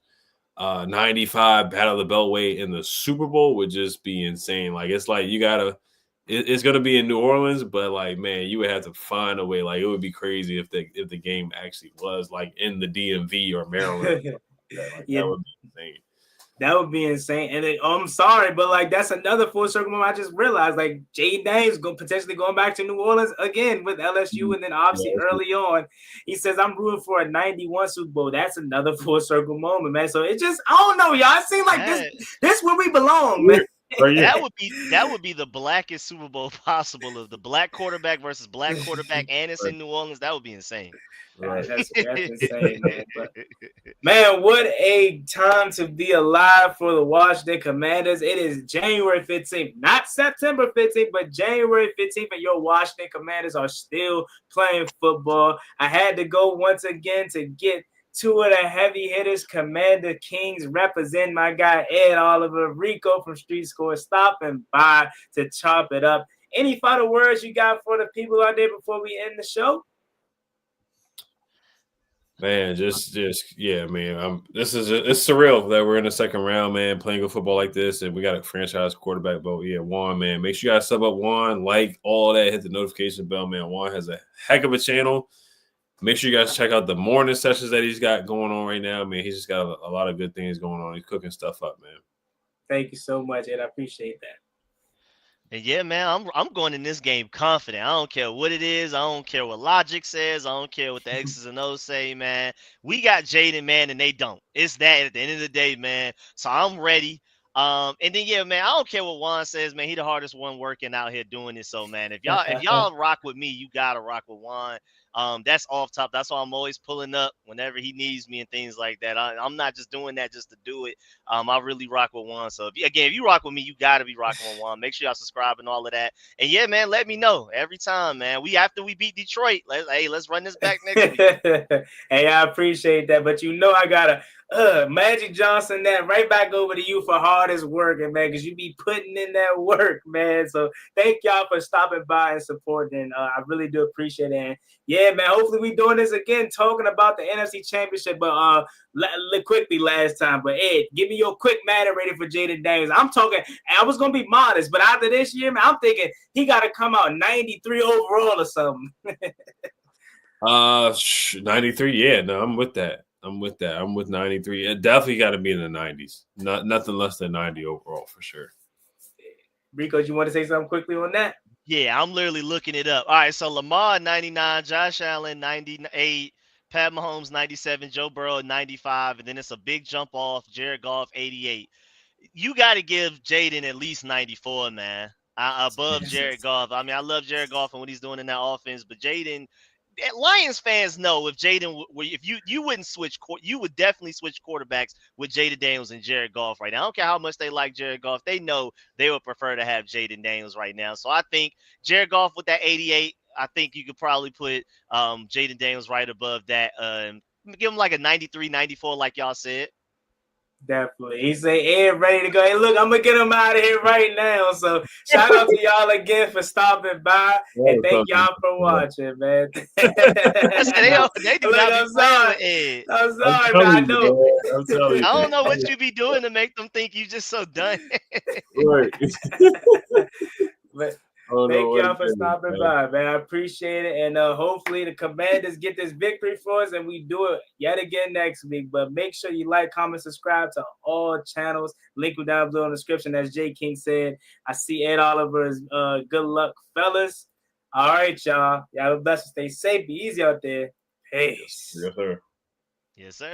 95 Battle of the Beltway in the Super Bowl would just be insane. Like, it's like it's going to be in New Orleans, but like, man, you would have to find a way. Like, it would be crazy if the game actually was like in the DMV or Maryland. That would be insane. That would be insane. And then, I'm sorry, but like, that's another full circle moment. I just realized, like, Jaden Daniels potentially going back to New Orleans again with LSU. And then obviously early on, he says, I'm rooting for a 91 Super Bowl. That's another full circle moment, man. So it just, I don't know, y'all. It seems like this where we belong, man. That would be the blackest Super Bowl possible, of the black quarterback versus black quarterback, and it's in New Orleans. That would be insane. Right. That's insane, man. But, man, what a time to be alive for the Washington Commanders. It is January 15th, not September 15th, but January 15th, and your Washington Commanders are still playing football. I had to go once again to get two of the heavy hitters, Commander Kings, represent my guy Ed Oliver, Rico from Street Score, stopping by to chop it up. Any final words you got for the people out there before we end the show? Man, just yeah, man. It's surreal that we're in the second round, man, playing good football like this, and we got a franchise quarterback vote. Yeah, Juan, man. Make sure you guys sub up Juan, like all that, hit the notification bell, man. Juan has a heck of a channel. Make sure you guys check out the morning sessions that he's got going on right now, man. He's just got a lot of good things going on. He's cooking stuff up, man. Thank you so much, Ed. I appreciate that. And yeah, man, I'm going in this game confident. I don't care what it is. I don't care what logic says. I don't care what the X's and O's say, man. We got Jaden, man, and they don't. It's that at the end of the day, man. So I'm ready. And then yeah, man, I don't care what Juan says, man. He the hardest one working out here doing this. So man, if y'all rock with me, you gotta rock with Juan. That's off top. That's why I'm always pulling up whenever he needs me and things like that. I'm not just doing that just to do it. I really rock with Juan. So if you rock with me, you gotta be rocking with Juan. Make sure y'all subscribe and all of that. And yeah, man, let me know every time, man. After we beat Detroit, let's run this back next week. Hey, I appreciate that, but I gotta Magic Johnson that right back over to you for hardest working, man, because you be putting in that work, man. So thank y'all for stopping by and supporting. I really do appreciate it. And yeah, man, hopefully we doing this again, talking about the NFC Championship. But quickly last time. But Ed, give me your quick matter rating for Jaden Daniels. I'm talking, I was gonna be modest, but after this year, man, I'm thinking he gotta come out 93 overall or something. 93. Yeah, no, I'm with that. I'm with 93. It definitely got to be in the 90s. Nothing less than 90 overall for sure. Rico, you want to say something quickly on that? Yeah, I'm literally looking it up. All right, so Lamar 99, Josh Allen 98, Pat Mahomes 97, Joe Burrow 95, and then it's a big jump off, Jared Goff 88. You got to give Jaden at least 94, man. Above Jared Goff. I mean, I love Jared Goff and what he's doing in that offense, but Jaden, Lions fans know if Jaden, if you wouldn't switch, you would definitely switch quarterbacks with Jaden Daniels and Jared Goff right now. I don't care how much they like Jared Goff, they know they would prefer to have Jaden Daniels right now. So I think Jared Goff with that 88, I think you could probably put Jaden Daniels right above that. Give him like a 93, 94, like y'all said. Definitely. He say Ed ready to go. Hey, look, I'm gonna get him out of here right now. So shout out to y'all again for stopping by. And thank y'all for watching, man. They do not be playing with Ed. I'm sorry, man. I know. I'm telling you. I don't know what you be doing to make them think you just so done. Right. But thank y'all for stopping by, man. I appreciate it. And hopefully the Commanders get this victory for us and we do it yet again next week. But make sure you like, comment, subscribe to all channels. Link down below in the description. As Jay King said, I see Ed Oliver's good luck, fellas. All right, y'all. Y'all have a blessing. Stay safe. Be easy out there. Peace. Yes, sir. Yes, sir.